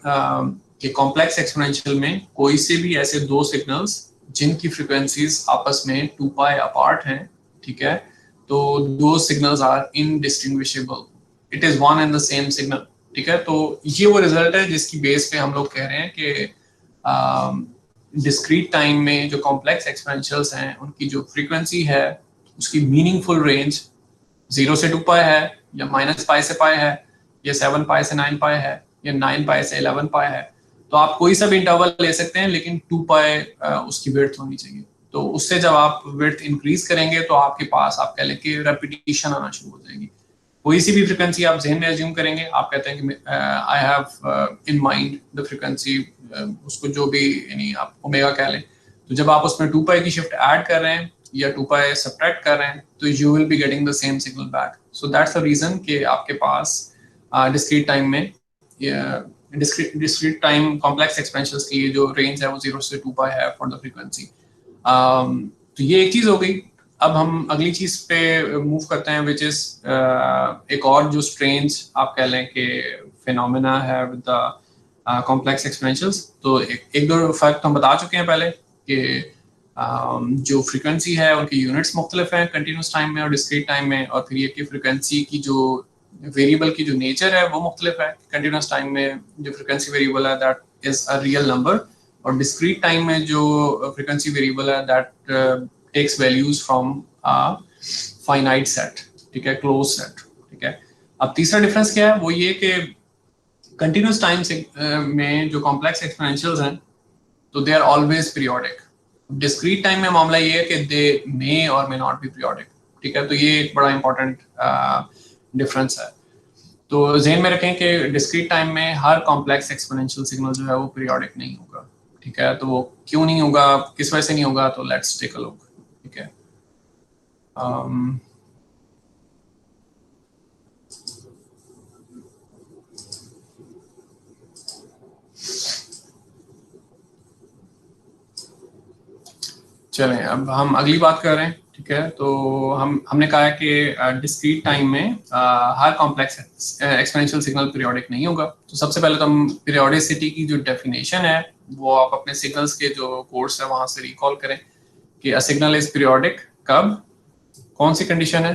कि कॉम्प्लेक्स एक्सपोनेंशियल में कोई से भी ऐसे दो सिग्नल्स जिनकी फ्रीक्वेंसीज आपस में 2 पाई अपार्ट हैं, ठीक है, तो दो signals are indistinguishable, it is one and the same signal, ठीक है। तो ये वो रिजल्ट है जिसकी बेस पे हम लोग कह रहे हैं कि डिस्क्रीट टाइम में जो कॉम्प्लेक्स एक्सपोनेंशियल्स हैं उनकी जो फ्रीक्वेंसी है उसकी मीनिंगफुल रेंज 0 से 2 पाई है, या -पाई से पाई है, या 7 पाई से 9 पाई है, या 9 पाई से 11 पाई है। तो आप कोई सा भी इंटरवल ले सकते हैं लेकिन 2 पाई उसकी विड्थ होनी चाहिए। तो उससे जब आप विड्थ इंक्रीज करेंगे तो आपके पास आप कह लें कि रेपिटेशन आना शुरू हो जाएगी। कोई सी भी फ्रिक्वेंसी आप जहन में एज्यूम करेंगे, आप कहते हैं कि I have in mind the frequency, उसको जो भी यानी आप ओमेगा कह लें, तो जब आप उसमें 2 पाई की शिफ्ट ऐड कर रहे हैं या 2 पाई सब्ट्रैक्ट कर रहे हैं तो you will be getting the same signal back. So that's the reason कि आपके पास डिस्क्रीट टाइम में डिस्क्रीट टाइम कॉम्प्लेक्स एक्सपेंशंस की जो रेंज है वो 0 से 2 पाई है फॉर द फ्रीक्वेंसी. तो ये एक चीज हो गई. अब हम अगली चीज पे मूव करते हैं विच इज एक और जो स्ट्रेंज आप कह लें कि फिनोमेना है विद द कॉम्प्लेक्स एक्सपेंशंस. तो एक दो फर्क तो हम बता चुके हैं पहले कि जो फ्रीक्वेंसी है उनकी यूनिट्स मुख्तलिफ हैं कंटिन्यूस टाइम में और डिस्क्रीट टाइम में. और फिर ये कि फ्रीक्वेंसी की जो वेरिएबल की जो नेचर है वो मुख्तलिफ है. कंटिन्यूस टाइम में जो फ्रीक्वेंसी वेरिएबल है that is a real number और डिस्क्रीट टाइम में जो फ्रीक्वेंसी वेरिएबल है that takes values from a finite set. ठीक है, क्लोज सेट. ठीक है. अब तीसरा डिफरेंस क्या है वो ये कि कंटिन्यूस टाइम से में जो कॉम्प्लेक्स एक्सपोनेंशियल्स हैं तो they are always periodic. Discrete time में मामला ये है कि दे मे और मे नॉट बी पीरियोडिक. ठीक है, तो ये एक बड़ा इंपॉर्टेंट डिफरेंस है. तो ज़हन में रखें कि डिस्क्रीट टाइम में हर कॉम्प्लेक्स एक्सपोनेंशियल सिग्नल जो है वो पीरियोडिक नहीं होगा. ठीक है, तो वो क्यों नहीं होगा, किस वजह से नहीं होगा, तो लेट्स टेक अ लुक. ठीक है. चलें अब हम अगली बात कर रहे हैं. ठीक है, तो हमने कहा है कि डिस्क्रीट टाइम में हर कॉम्प्लेक्स एक्सपोनेंशियल सिग्नल पीरियोडिक नहीं होगा. तो सबसे पहले तो हम पीरियोडिसिटी की जो डेफिनेशन है वो आप अपने सिग्नल्स के जो कोर्स है वहां से रिकॉल करें कि अ सिग्नल इज पीरियोडिक कब, कौन सी कंडीशन है.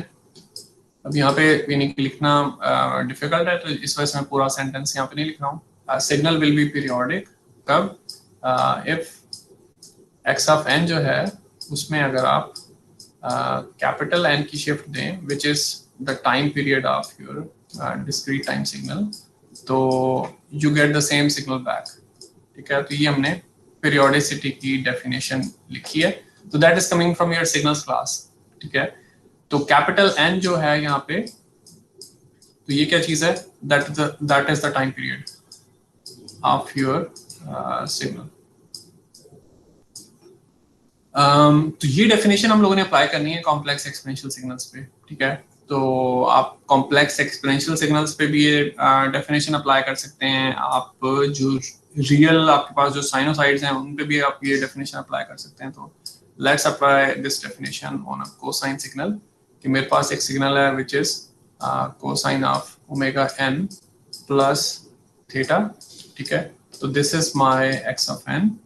अब यहाँ पे यानी कि लिखना डिफिकल्ट है तो इस वजह से मैं पूरा सेंटेंस यहाँ पे नहीं लिख रहा हूँ. सिग्नल विल बी पीरियोडिक कब, इफ एक्स ऑफ एन जो है उसमें अगर आप कैपिटल एन की शिफ्ट दें which is the time period of your discrete time signal, तो you get the same signal back. ठीक है, तो ये हमने पीरियोडिसिटी की डेफिनेशन लिखी है. तो that is coming from your signals class. ठीक है, तो कैपिटल एन जो है यहाँ पे तो ये क्या चीज है, that is the time period of your signal. तो ये डेफिनेशन हम लोगों ने अप्लाई करनी है कॉम्प्लेक्स एक्सपोनेंशियल सिग्नल्स पे. ठीक है, तो आप कॉम्प्लेक्स एक्सपोनेंशियल सिग्नल्स पे भी ये डेफिनेशन अप्लाई कर सकते हैं. आप जो रियल आपके पास जो साइनोसाइड्स हैं उन पे भी आप ये डेफिनेशन अप्लाई कर सकते हैं. तो let's apply this definition on a cosine signal कि मेरे पास एक सिग्नल है which is cosine of omega n plus theta. ठीक है, तो this is my x of n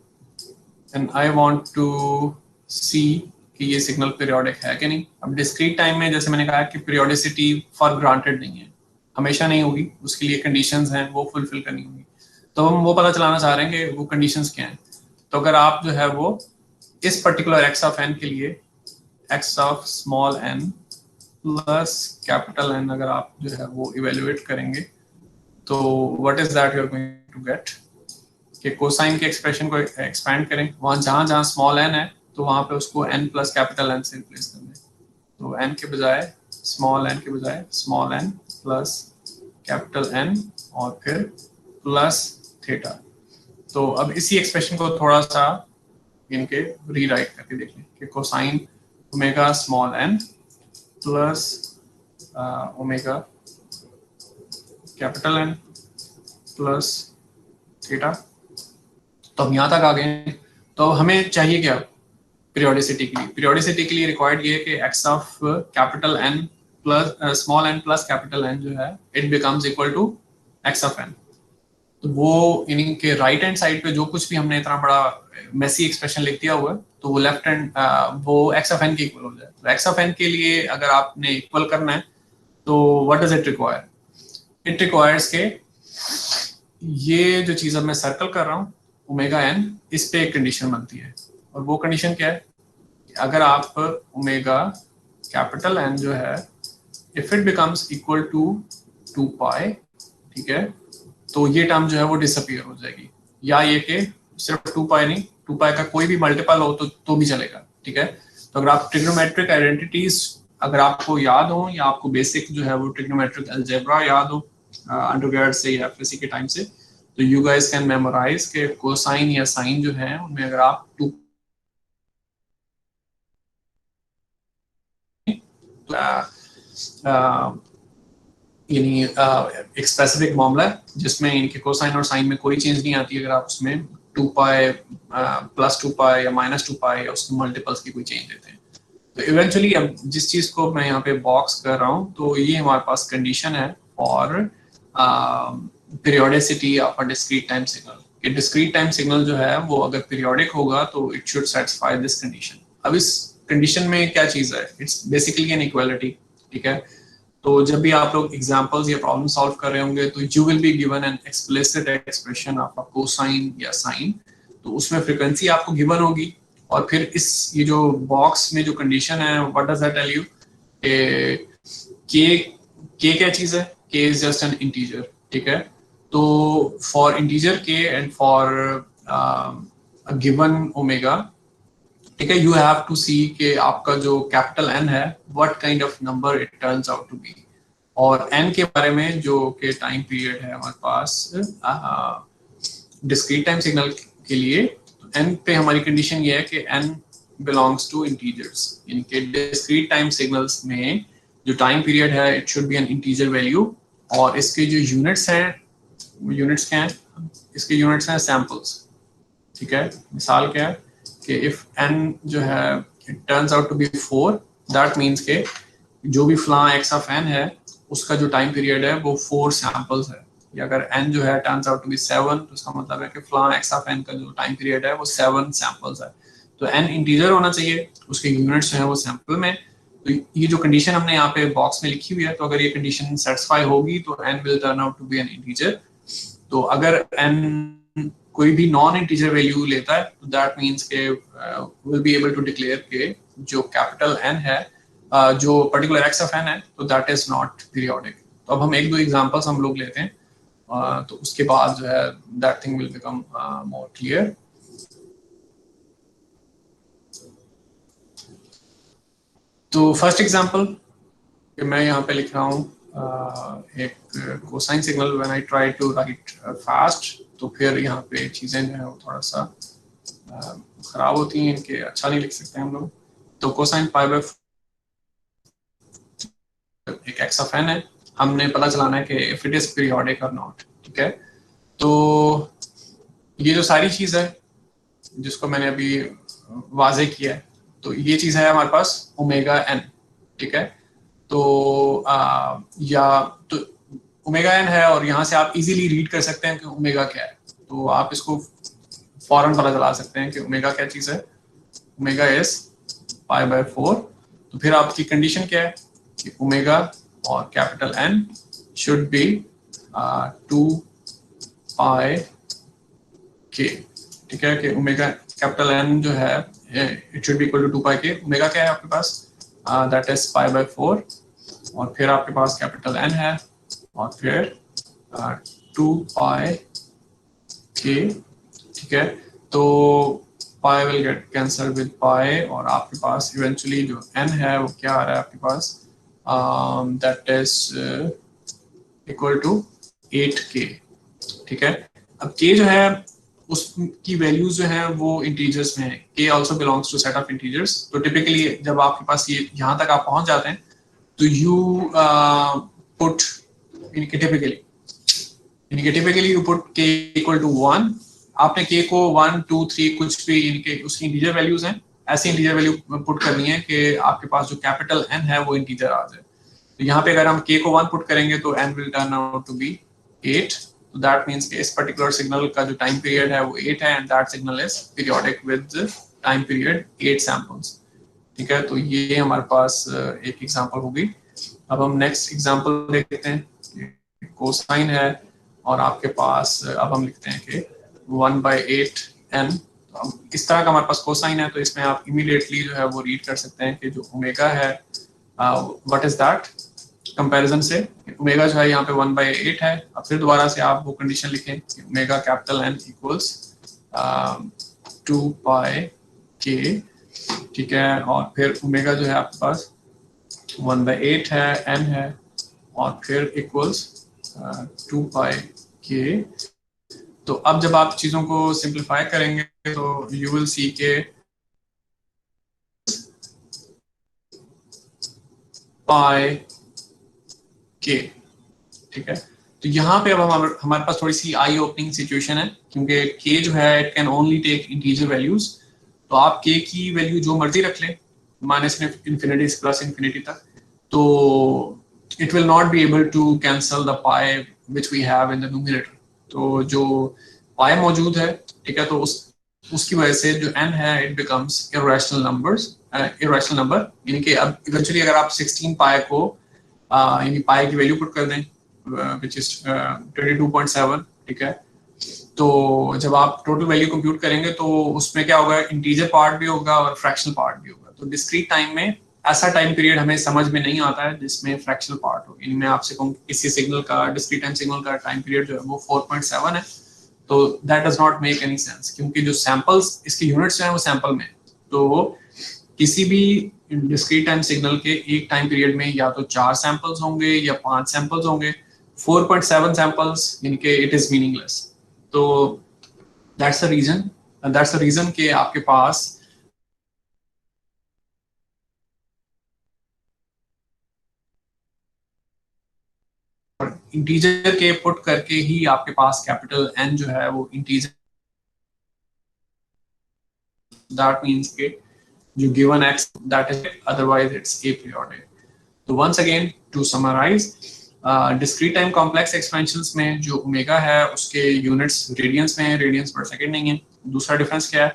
and I want to see कि ये सिग्नल पीरियोडिक है कि नहीं. अब डिस्क्रीट टाइम में जैसे मैंने कहा कि पीरियोडिसिटी फॉर ग्रांटेड नहीं है, हमेशा नहीं होगी, उसके लिए कंडीशंस हैं वो फुलफिल करनी होगी. तो हम वो पता चलाना चाह रहे हैं कि वो कंडीशंस क्या हैं. तो अगर आप जो है वो इस पर्टिकुलर एक्स ऑफ एन के लिए x of small n plus capital n अगर आप जो है वो इवेल्युएट करेंगे तो what is that you are going to get कि कोसाइन के एक्सप्रेशन को एक्सपैंड करें, वहां जहां जहां स्मॉल एन है तो वहां पे उसको एन प्लस कैपिटल एन से रिप्लेस कर दें. तो एन के बजाय स्मॉल एन के बजाय small n plus capital n और फिर प्लस थीटा. तो अब इसी एक्सप्रेशन को थोड़ा सा इनके रीराइट करके देख लें कि cosine omega small n plus omega capital n plus theta. तो हम यहाँ तक आ गए. तो हमें चाहिए क्या पीरियोडिसिटी के लिए. पीरियोडिसिटी के लिए रिक्वायर्ड ये कि x of capital n plus small n plus capital n जो है it becomes equal to x of n. तो वो यानी कि राइट हैंड साइड पे जो कुछ भी हमने इतना बड़ा मेसी एक्सप्रेशन लिख दिया हुआ है तो वो लेफ्ट हैंड वो एक्स ऑफ एन के इक्वल हो जाए. तो एक्स ऑफ एन के लिए अगर आपने इक्वल करना है तो what does it require, it requires के ये जो चीज़ अब मैं सर्कल कर रहा हूँ ओमेगा एन, इस पे एक कंडीशन बनती है. और वो कंडीशन क्या है, अगर आप ओमेगा कैपिटल एन जो है if it becomes equal to 2 pi, ठीक है, तो ये टर्म जो है वो डिसअपीयर हो जाएगी. या ये कि सिर्फ 2 पाई नहीं, 2 पाई का कोई भी मल्टीपल हो तो भी चलेगा. ठीक है, तो अगर आप ट्रिग्नोमेट्रिक आइडेंटिटीज अगर आपको याद हो या आपको बेसिक जो है वो ट्रिग्नोमेट्रिक अलजेब्रा याद हो अंडरग्रेड से या एफएससी के टाइम से, तो यू गाइस कैन मेमोराइज के कोसाइन या साइन जो है उनमें अगर आप 2 यानी एक स्पेसिफिक मामला है जिसमें इनके कोसाइन और साइन में कोई चेंज नहीं आती अगर आप उसमें 2 पाई प्लस 2 पाई या माइनस 2 पाई या उसके मल्टीपल्स की कोई चेंज देते हैं। तो इवेंचुअली अब जिस चीज को मैं यहाँ पे बॉक्स कर रहा हूँ तो ये हमारे पास कंडीशन है और periodicity of a discrete time signal. कि डिस्क्रीट टाइम सिग्नल जो है वो अगर पीरियोडिक होगा तो it should satisfy this condition. अब इस कंडीशन में क्या चीज है, इट्स बेसिकली एन इक्वालिटी। ठीक है, तो जब भी आप लोग एग्जांपल्स या प्रॉब्लम सॉल्व कर रहे होंगे तो you will be given an explicit expression of a cosine या साइन, तो उसमें फ्रीक्वेंसी आपको गिवन होगी और फिर इस ये जो बॉक्स में जो कंडीशन है what does that tell you, के क्या चीज है, के इज जस्ट एन इंटीजर। ठीक है, तो for integer k and for a given omega, ठीक है, यू हैव टू सी कि आपका जो कैपिटल एन है what kind of number it turns out to be. और एन के बारे में जो कि टाइम पीरियड है हमारे पास डिस्क्रीट टाइम सिग्नल के लिए, तो एन पे हमारी कंडीशन ये है कि एन बिलोंग्स टू इंटीजर्स। यानी कि डिस्क्रीट टाइम सिग्नल्स में जो टाइम पीरियड है it should B N integer value और इसके जो यूनिट्स हैं, यूनिट्स क्या हैं, इसके यूनिट्स हैं सैंपल्स। ठीक है, मिसाल क्या है कि इफ n जो है it turns out to be 4, that means के जो भी फ्ला x of n है उसका जो टाइम पीरियड है वो 4 सैंपल्स है। या अगर n जो है turns out to be 7 तो उसका मतलब है कि फ्ला x of n का जो टाइम पीरियड है वो 7 सैंपल्स है। तो n इंटीजर होना चाहिए, उसके यूनिट्स हैं वो सैंपल में। तो ये जो कंडीशन हमने यहाँ पे बॉक्स में लिखी हुई है, तो अगर ये कंडीशन सेटिस्फाई होगी तो n will turn out to be an integer। तो अगर n कोई भी नॉन इंटीजर वैल्यू लेता है तो that means k will be able to declare k जो कैपिटल n है जो पर्टिकुलर x ऑफ n है तो दैट इज नॉट पीरियोडिक। तो अब हम एक दो एग्जांपल्स हम लोग लेते हैं तो उसके बाद जो है that thing will become more clear. तो फर्स्ट एग्जांपल कि मैं यहाँ पे लिख रहा हूँ एक cosine signal when I try to write fast, तो फिर यहाँ पे चीजें जो है वो थोड़ा सा खराब होती हैं, इनके अच्छा नहीं लिख सकते हम लोग। तो कोसाइन पाई बाय एक एक्स ऑफ एन है, हमने पता चलाना है कि इफ इट इज पीरियोडिक और नॉट। ठीक है, तो ये जो सारी चीज है जिसको मैंने अभी वाजे किया है, तो ये चीज है हमारे पास ओमेगा एन। ठीक है, तो या तो ओमेगा एन है और यहाँ से आप इजीली रीड कर सकते हैं कि ओमेगा क्या है। तो आप इसको फौरन पता चला सकते हैं कि ओमेगा क्या चीज है, ओमेगा इज पाई बाय 4। तो फिर आपकी कंडीशन क्या है कि ओमेगा और capital N should be 2 pi k. ठीक है, कि ओमेगा कैपिटल एन जो है it should be equal to 2 pi k. Omega क्या है आपके पास, दैट इज पाई बाय 4 और फिर आपके पास कैपिटल एन है और फिर 2 पाई के। ठीक है, तो पाई विल गेट कैंसल विद पाई और आपके पास इवेंचुअली जो n है वो क्या आ रहा है आपके पास, that is equal to 8k। ठीक है, अब k जो है उसकी वैल्यूज जो है वो इंटीजर्स में है, k also belongs to set of integers. तो टिपिकली जब आपके पास ये यहाँ तक आप पहुंच जाते हैं तो you put typically you put k equal to 1। आपने k को 1 2 3 कुछ भी इनके उसकी इंटीजर वैल्यूज हैं, ऐसी इंटीजर वैल्यू पुट करनी है कि आपके पास जो कैपिटल n है वो इंटीजर आ जाए। तो यहाँ पे अगर हम k को 1 पुट करेंगे तो n will turn out to be 8। तो दैट मींस कि इस पर्टिकुलर सिग्नल का जो टाइम पीरियड है वो 8 है and that signal is periodic with time period 8 samples. ठीक है, तो ये हमारे पास एक एग्जांपल होगी। अब हम नेक्स्ट एग्जांपल देखते हैं, कोसाइन है और आपके पास अब हम लिखते हैं कि 1/8n। तो इस तरह का हमारे पास कोसाइन है तो इसमें आप इमीडिएटली जो है वो रीड कर सकते हैं कि जो ओमेगा है व्हाट इज दैट कंपैरिजन से। ओमेगा जो है यहाँ पे 1/8 है। अब फिर दोबारा से आप वो कंडीशन लिखें कि omega capital n equals 2 pi k. ठीक है, और फिर ओमेगा जो है आपके पास 1/8 है, n है और फिर इक्वल्स 2 पाई के। तो अब जब आप चीजों को सिंप्लीफाई करेंगे तो यू विल सी के पाई के, ठीक है। तो यहाँ पे अब हमारे पास थोड़ी सी आई ओपनिंग सिचुएशन है, क्योंकि के जो है it can only take integer values. तो आप के की वैल्यू जो मर्जी रख लें, माइनस इन्फिनिटी से प्लस इन्फिनिटी तक, तो it will not be able to cancel the pi which we have in the numerator. तो जो पाई मौजूद है, ठीक है, तो उसकी वजह से जो n है इट बिकम्स इरेशनल नंबर, यानी कि अब इवेंचुअली अगर आप 16 पाई को यानी पाई की वैल्यू पुट कर दें which is 22.7, ठीक है, तो जब आप टोटल वैल्यू कंप्यूट करेंगे तो उसमें क्या होगा, इंटीजर पार्ट भी होगा और फ्रैक्शनल पार्ट भी होगा। तो डिस्क्रीट टाइम में ऐसा टाइम पीरियड हमें समझ में नहीं आता है जिसमें फ्रैक्शनल पार्ट हो। इनमें आपसे कहूँ किसी सिग्नल का, डिस्क्रीट टाइम सिग्नल का टाइम पीरियड जो है वो 4.7 है, तो that does not make any sense, क्योंकि जो सैंपल्स इसके यूनिट्स जो है वो सैंपल में, तो किसी भी डिस्क्रीट टाइम सिग्नल के एक टाइम पीरियड में या तो 4 सैंपल्स होंगे या 5 सैंपल्स होंगे। 4.7 सैंपल्स यानी कि इट इज मीनिंगलेस। तो दैट्स द रीजन कि आपके पास इंटीजर के पुट करके ही आपके पास कैपिटल N जो है वो इंटीजर, दैट मींस के जो given x that is, otherwise it's aperiodic. तो once again to summarise, discrete time complex expansions में जो ओमेगा है उसके यूनिट्स रेडियंस में है, रेडियंस पर सेकंड नहीं है। दूसरा डिफरेंस क्या है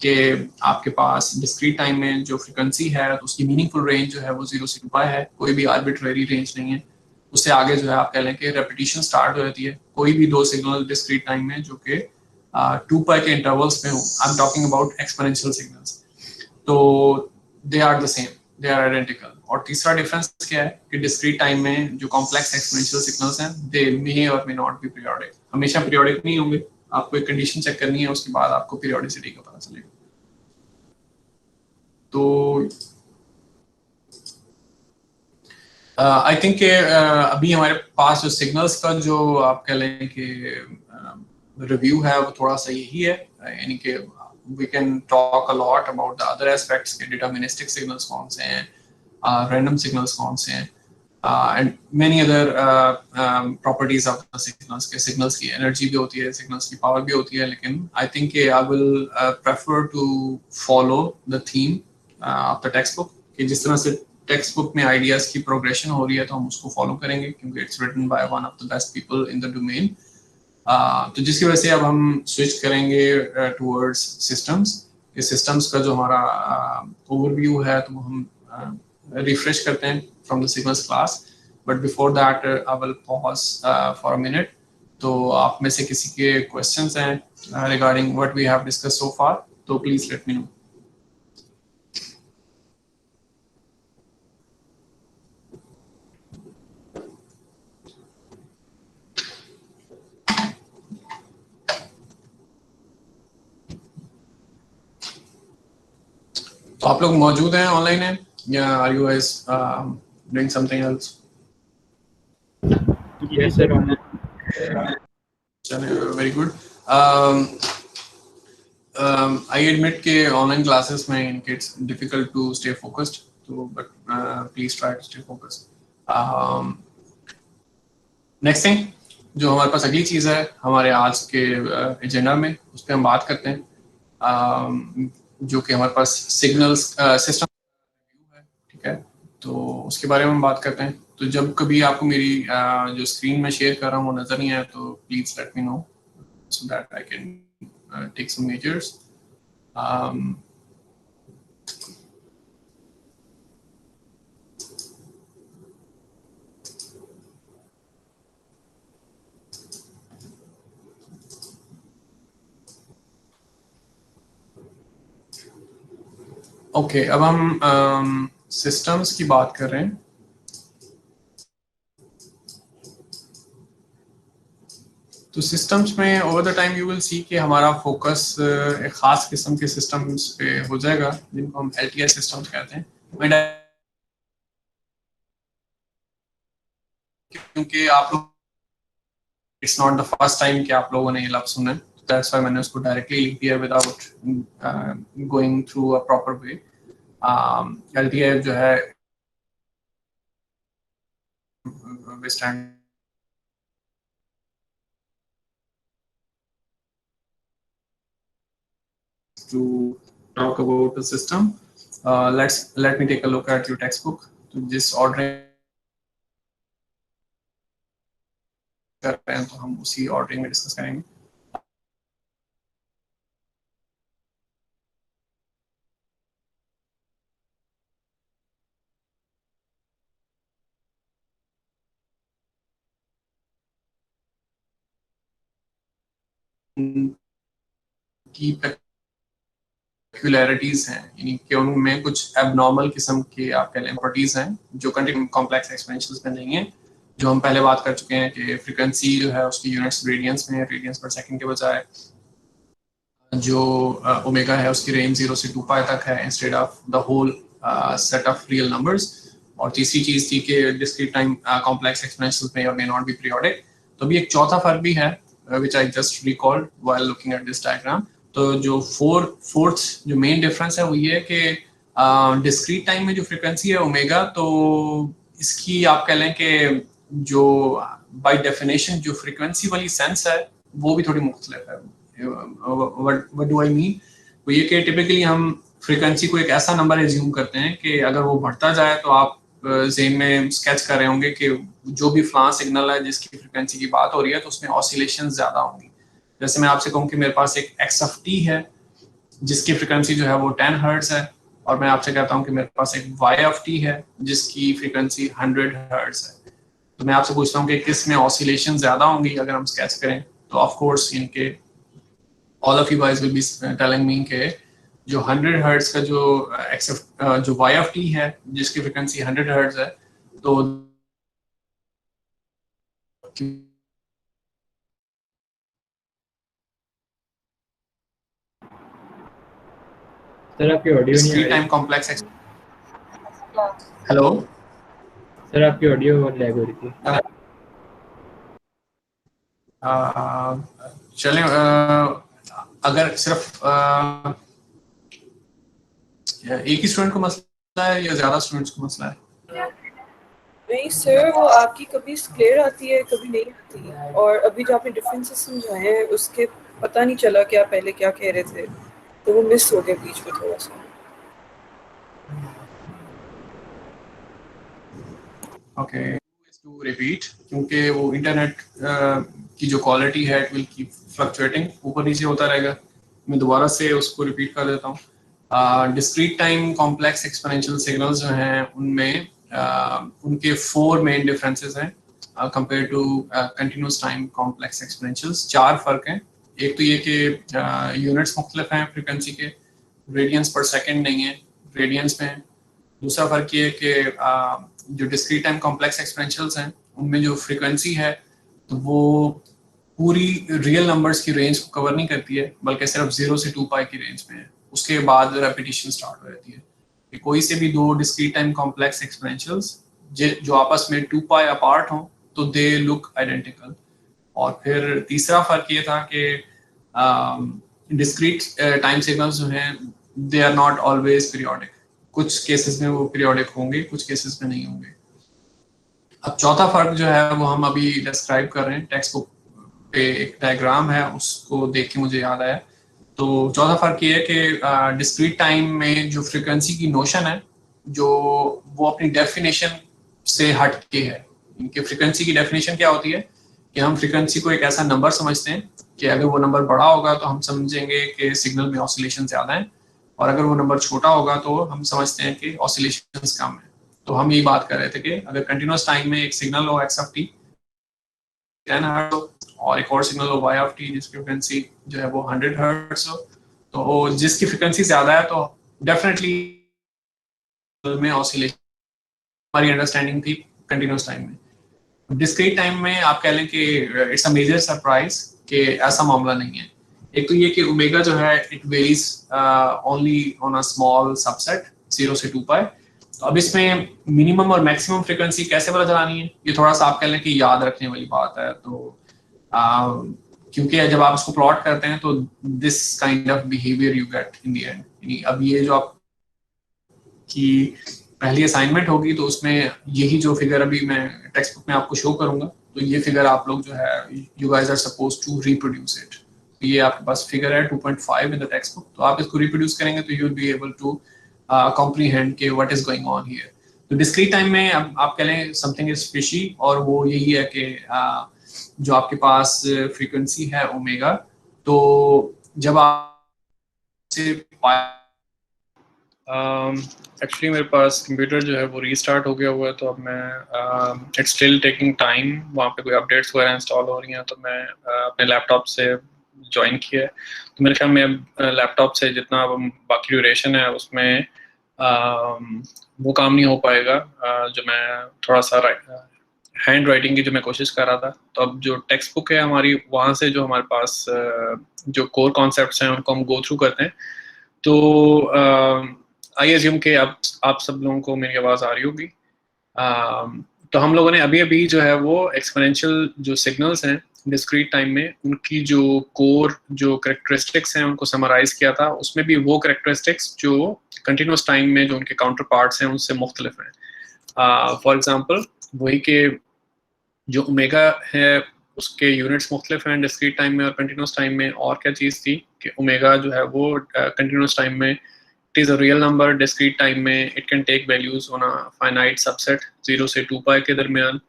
कि आपके पास डिस्क्रीट टाइम में जो फ्रीक्वेंसी है उसकी मीनिंगफुल रेंज जो है वो 0 से 2 है, कोई भी आर्बिट्रेरी रेंज नहीं है। उससे आगे जो है आप कह लें कि रेपिटेशन स्टार्ट हो जाती है कोई भी दो सिग्नल डिस्क्रीट टाइम में जो कि 2 के इंटरवल्स में हो। I am talking about exponential signals, तो they are the same, they are identical. और तीसरा डिफरेंस क्या है कि डिस्क्रीट टाइम में जो कॉम्प्लेक्स एक्सपोनेंशियल सिग्नल्स हैं दे मे और मे नॉट बी पीरियोडिक, हमेशा पीरियोडिक नहीं होंगे। आपको एक कंडीशन चेक करनी है, उसके बाद आपको पीरियोडिसिटी का पता चलेगा। तो आई थिंक अभी हमारे पास जो सिग्नल्स का जो आप कह लें कि रिव्यू है वो थोड़ा सा यही है, यानी कि we can talk a lot about the other aspects के deterministic signals कौन से हैं, random signals कौन से हैं, and many other properties of the signals के signals की energy भी होती है, signals की power भी होती है। लेकिन I think I will prefer to follow the theme of the textbook कि जिस तरह से टेक्स्ट बुक में आइडियाज की प्रोग्रेशन हो रही है तो हम उसको फॉलो करेंगे, क्योंकि it's written by one of the best people in the domain. तो जिसकी वजह से अब हम स्विच करेंगे टुवर्ड्स सिस्टम्स। इस सिस्टम्स का जो हमारा ओवरव्यू है तो हम रिफ्रेश करते हैं from the signals class, but before that I will pause for a minute. तो आप में से किसी के क्वेश्चंस हैं regarding what we have discussed so far, तो प्लीज लेट मी नो। तो आप लोग मौजूद हैं, ऑनलाइन हैं, या are you guys doing something else? Yes, sir. Very good. I admit के ऑनलाइन क्लासेस में it's difficult to stay focused, तो but please try to stay focused. Next thing जो हमारे पास अगली चीज़ है हमारे आज के एजेंडा में, उस पर हम बात करते हैं, जो कि हमारे पास सिग्नल्स सिस्टम है, ठीक है। तो उसके बारे में हम बात करते हैं। तो जब कभी आपको मेरी जो स्क्रीन में शेयर कर रहा हूँ वो नज़र नहीं आया तो please let me know so that I can take some measures. Okay, अब हम सिस्टम्स की बात कर रहे हैं। तो सिस्टम्स में over the time you will see कि हमारा फोकस एक खास किस्म के सिस्टम्स पे हो जाएगा जिनको हम LTI सिस्टम्स कहते हैं। क्योंकि आप लोग it's not the first time कि आप लोगों ने ये लफ्ज़ सुना है, दैट्स व्हाई मैंने उसको डायरेक्टली लिख दिया without going through a proper way. LTI जो है waste time to talk about the system. Let me take a look at your textbook. तो जिस ordering कर रहे हैं तो हम उसी ordering में discuss करेंगे. की peculiarities हैं, यानी कि उनमें कुछ abnormal किस्म के आप कह लें properties हैं जो कंटिन्यूस कॉम्प्लेक्स एक्सपोनेंशियल्स में नहीं है, जो हम पहले बात कर चुके हैं कि फ्रीक्वेंसी जो है उसकी यूनिट्स रेडियंस में है, रेडियंस पर सेकंड के बजाय जो ओमेगा है उसकी रेंज 0 से 2 पाई तक है instead of the whole set of real numbers. और तीसरी चीज थी कि डिस्क्रीट टाइम कॉम्प्लेक्स एक्सपोनेंशियल्स में और मे नॉट बी पीरियोडिक. तो अभी एक चौथा फर्क भी है which I just recalled while looking at this diagram. तो जो फोर्थ जो मेन डिफरेंस है वो ये है कि डिस्क्रीट टाइम में जो फ्रीक्वेंसी है ओमेगा, तो इसकी आप कह लें कि जो बाय डेफिनेशन जो फ्रीक्वेंसी वाली सेंस है वो भी थोड़ी मुख्तलिफ है. what do I mean? वो ये कि टिपिकली हम फ्रीक्वेंसी को एक ऐसा नंबर एज्यूम करते हैं कि अगर वो बढ़ता जाए तो आप ज़हन में स्केच कर रहे होंगे कि जो भी फ्लां सिग्नल है जिसकी फ्रीक्वेंसी की बात हो रही है तो उसमें ऑसिलेशन ज़्यादा होंगी. जैसे मैं आपसे कहूँ कि मेरे पास एक x(t) है जिसकी फ्रीक्वेंसी जो है वो 10 हर्ट्ज है, और मैं आपसे कहता हूँ कि मेरे पास एक y(t) है जिसकी फ्रीक्वेंसी 100 हर्ट्ज है. तो मैं आपसे पूछता हूँ कि किस में ऑसिलेशन ज़्यादा होंगी अगर हम स्केच करें. तो ऑफ कोर्स इनके all of you guys will be telling me कि जो 100 हर्ट्ज का जो y(t) है जिसकी फ्रीक्वेंसी 100 हर्ट्ज है, तो सर आपकी ऑडियो नहीं आ रही. Time complex. हेलो सर आपकी ऑडियो लैग हो रही थी. चलें, अगर सिर्फ एक ही स्टूडेंट को मसला है या ज्यादा स्टूडेंट्स को मसला है? नहीं सर, वो आपकी कभी क्लियर आती है कभी नहीं आती, और अभी जो आपने डिफरेंसेस समझाए हैं उसके पता नहीं चला कि आप पहले क्या कह रहे थे, तो वो मिस हो गया बीच में थोड़ा सा. ओके, टू रिपीट क्योंकि वो इंटरनेट की जो क्वालिटी है इट विल कीप फ्लक्चुएटिंग, ऊपर नीचे होता रहेगा. मैं दोबारा से उसको रिपीट कर देता हूँ. Discrete time complex exponential signals जो हैं उनमें उनके 4 मेन डिफरेंसेस हैं compare to continuous time complex exponentials. 4 फर्क हैं. एक तो ये कि यूनिट्स मुख्तलिफ हैं फ्रीक्वेंसी के, रेडियंस पर सेकंड नहीं है, रेडियंस में है. दूसरा फर्क ये है कि जो डिस्क्रीट टाइम कॉम्प्लेक्स एक्सपोनेंशियल्स हैं उनमें जो फ्रीक्वेंसी है तो वो पूरी रियल नंबर्स की रेंज को कवर नहीं करती है, बल्कि सिर्फ 0 से 2 पाई की रेंज में है. उसके बाद रेपिटेशन स्टार्ट हो जाती है. कोई से भी दो डिस्क्रीट टाइम कॉम्प्लेक्स एक्सपोनेंशियल्स जो आपस में 2 पाई अपार्ट हों तो दे लुक आइडेंटिकल. और फिर तीसरा फर्क ये था कि डिस्क्रीट टाइम सिग्नल्स जो हैं they are not always periodic. कुछ केसेस में वो पीरियोडिक होंगे, कुछ केसेस में नहीं होंगे. अब चौथा फर्क जो है वो हम अभी डिस्क्राइब कर रहे हैं. टेक्स्ट बुक पे एक डायग्राम है, उसको देख के मुझे याद आया. तो चौथा फर्क ये है कि डिस्क्रीट टाइम में जो फ्रीक्वेंसी की नोशन है जो वो अपनी डेफिनेशन से हट के है. इनके फ्रीक्वेंसी की डेफिनेशन क्या होती है कि हम फ्रीक्वेंसी को एक ऐसा नंबर समझते हैं कि अगर वो नंबर बड़ा होगा तो हम समझेंगे कि सिग्नल में ऑसिलेशन ज़्यादा है, और अगर वो नंबर छोटा होगा तो हम समझते हैं कि ऑसिलेशंस कम है. तो हम यही बात कर रहे थे कि अगर कंटिन्यूस टाइम में एक सिग्नल हो x(t) 10 हर्ट्ज हो और एक और सिग्नल हो y(t) जिसकी फ्रीक्वेंसी जो है वो 100 हर्ट्ज हो, तो जिसकी फ्रीक्वेंसी ज़्यादा है तो डेफिनेटली में ऑसिलेशन, हमारी अंडरस्टैंडिंग थी कंटिन्यूस टाइम में. डिस्क्रीट टाइम में आप कह लें कि इट्स अ मेजर सरप्राइज कि ऐसा मामला नहीं है. एक तो ये कि ओमेगा जो है it varies only on a small subset 0 से 2 पाई. तो अब इसमें मिनिमम और मैक्सिमम फ्रीक्वेंसी कैसे पता चलानी है, ये थोड़ा सा आप कह लें कि याद रखने वाली बात है. तो क्योंकि जब आप इसको प्लॉट करते हैं तो this kind of behaviour you get in the end. अब ये जो आप की पहली असाइनमेंट होगी तो उसमें यही जो फिगर अभी मैं टेक्स्ट बुक में आपको शो करूंगा, तो ये फिगर आप लोग जो है you guys are suppose to reproduce it. तो ये आपके पास फिगर है 2.5 इन द टेक्स्ट बुक, तो आप इसको रिप्रोड्यूस करेंगे तो you will be able to comprehend के what is going on here. तो डिस्क्रीट टाइम में आप कह लें समथिंग इज फिशी, और वो यही है कि जो आपके पास फ्रीक्वेंसी है ओमेगा, तो जब आप एक्चुअली मेरे पास कंप्यूटर जो है वो रीस्टार्ट हो गया हुआ है, तो अब मैं इट्स स्टिल टेकिंग टाइम, वहाँ पे कोई अपडेट्स वगैरह इंस्टॉल हो रही हैं, तो मैं अपने लैपटॉप से ज्वाइन किया है। तो मेरे ख्याल में लैपटॉप से जितना बाकी ड्यूरेशन है उसमें वो काम नहीं हो पाएगा जो मैं थोड़ा सा हैंड राइटिंग की जो मैं कोशिश कर रहा था। तो अब जो टेक्स्ट बुक है हमारी, वहाँ से जो हमारे पास जो कोर कॉन्सेप्ट्स हैं उनको हम गो थ्रू करते हैं। तो आई एज्यूम के अब आप सब लोगों को मेरी आवाज़ आ रही होगी। तो हम लोगों ने अभी जो है वो एक्सपोनेंशियल जो सिग्नल्स हैं डिस्क्रीट टाइम में, उनकी जो कोर जो करेक्टरिस्टिक्स हैं उनको समराइज किया था। उसमें भी वो करेक्टरिस्टिक्स जो कंटिन्यूस टाइम में जो उनके काउंटर पार्ट्स हैं उनसे मुख्तलिफ हैं। फॉर एग्जांपल वही के जो ओमेगा है उसके यूनिट्स मुख्तलिफ हैं डिस्क्रीट टाइम में और कंटिन्यूस टाइम में। और क्या चीज़ थी कि ओमेगा जो है वो कंटिन्यूस टाइम में it is a real number, discrete time में it can take values on a finite subset 0 से 2 पाई के दरमियान।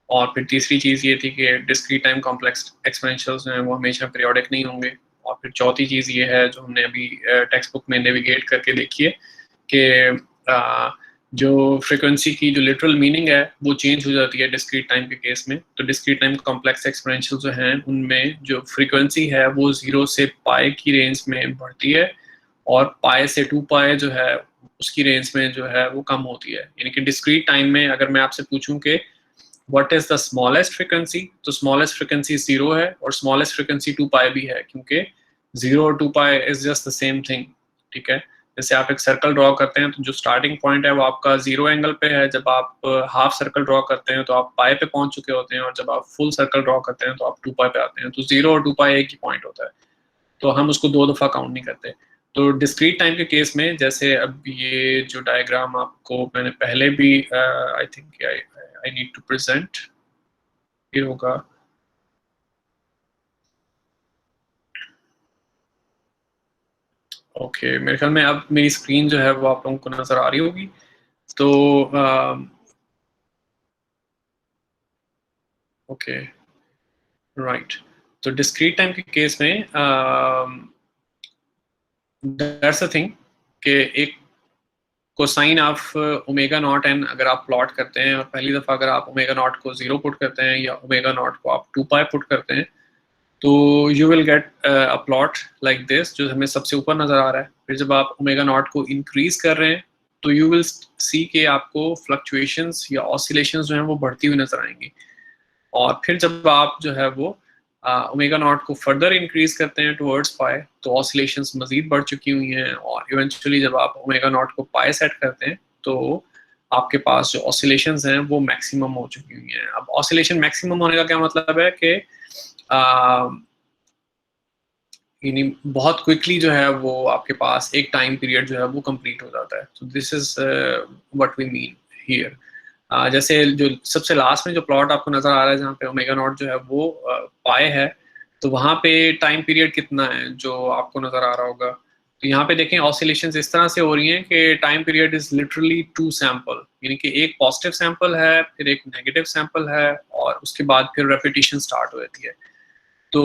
और फिर तीसरी चीज़ ये थी कि डिस्क्रीट टाइम कॉम्प्लेक्स एक्सपोनेंशियल्स हैं वो हमेशा पीरियोडिक नहीं होंगे। और फिर चौथी चीज़ ये है जो हमने अभी टेक्स्ट बुक में नेविगेट करके देखी है कि जो फ्रीक्वेंसी की जो लिटरल मीनिंग है वो चेंज हो जाती है डिस्क्रीट टाइम के केस में। तो डिस्क्रीट टाइम कॉम्प्लेक्स एक्सपोनेंशियल जो हैं उनमें जो फ्रीक्वेंसी है वो 0 से पाई की रेंज में बढ़ती है और पाई से 2 पाई जो है उसकी रेंज में जो है वो कम होती है। यानी कि डिस्क्रीट टाइम में अगर मैं आपसे पूछूं कि what is the smallest frequency, तो स्मॉलेस्ट फ्रीक्वेंसी 0 है और स्मॉलेस्ट फ्रीक्वेंसी 2 पाई भी है, क्योंकि 0 और 2 pi is just the same thing. ठीक है, जैसे आप एक सर्कल ड्रॉ करते हैं तो जो स्टार्टिंग पॉइंट है वो आपका 0 एंगल पे है, जब आप हाफ सर्कल ड्रॉ करते हैं तो आप पाई पे पहुंच चुके होते हैं, और जब आप फुल सर्कल ड्रॉ करते हैं तो आप 2 पाई पे आते हैं। तो 0 और 2 पाई एक ही पॉइंट होता है, तो हम उसको 2 दफ़ा काउंट नहीं करते। तो डिस्क्रीट टाइम के केस में जैसे अब ये जो डायग्राम आपको मैंने पहले भी I think I need to present, ये होगा ओके। मेरे ख्याल में अब मेरी स्क्रीन जो है वो आप लोगों को नजर आ रही होगी। तो ओके राइट, तो डिस्क्रीट टाइम के केस में दैट्स द थिंग कि एक cosine of omega not an अगर आप प्लॉट करते हैं और पहली दफ़ा अगर आप ओमेगा नॉट को 0 पुट करते हैं या ओमेगा नॉट को आप 2 पाई पुट करते हैं तो you will get a plot like this जो हमें सबसे ऊपर नज़र आ रहा है। फिर जब आप ओमेगा नॉट को इंक्रीज कर रहे हैं तो यू विल सी के आपको फ्लक्चुएशंस या ऑसिलेशंस जो हैं वो बढ़ती हुई नजर आएंगी। और फिर जब आप जो है वो ओमेगा नॉट को फर्दर इंक्रीज करते हैं टुवर्ड्स पाई तो ऑसिलेशंस मजीद बढ़ चुकी हुई हैं, और इवेंचुअली जब आप ओमेगा नॉट को पाई सेट करते हैं तो आपके पास जो ऑसिलेशंस हैं वो मैक्सिमम हो चुकी हुई हैं। अब ऑसिलेशन मैक्सिमम होने का क्या मतलब है कि यानी बहुत क्विकली जो है वो आपके पास एक टाइम पीरियड जो है वो कंप्लीट हो जाता है। तो this is what we mean here. जैसे जो सबसे लास्ट में जो प्लॉट आपको नजर आ रहा है जहाँ पे ओमेगा नॉट जो है वो पाई है, तो वहाँ पे टाइम पीरियड कितना है जो आपको नजर आ रहा होगा। तो यहाँ पे देखें ऑसिलेशंस इस तरह से हो रही हैं कि time period is literally 2 sample, यानी कि एक पॉजिटिव सैंपल है फिर एक नेगेटिव सैंपल है और उसके बाद फिर रेपिटेशन स्टार्ट हो जाती है। तो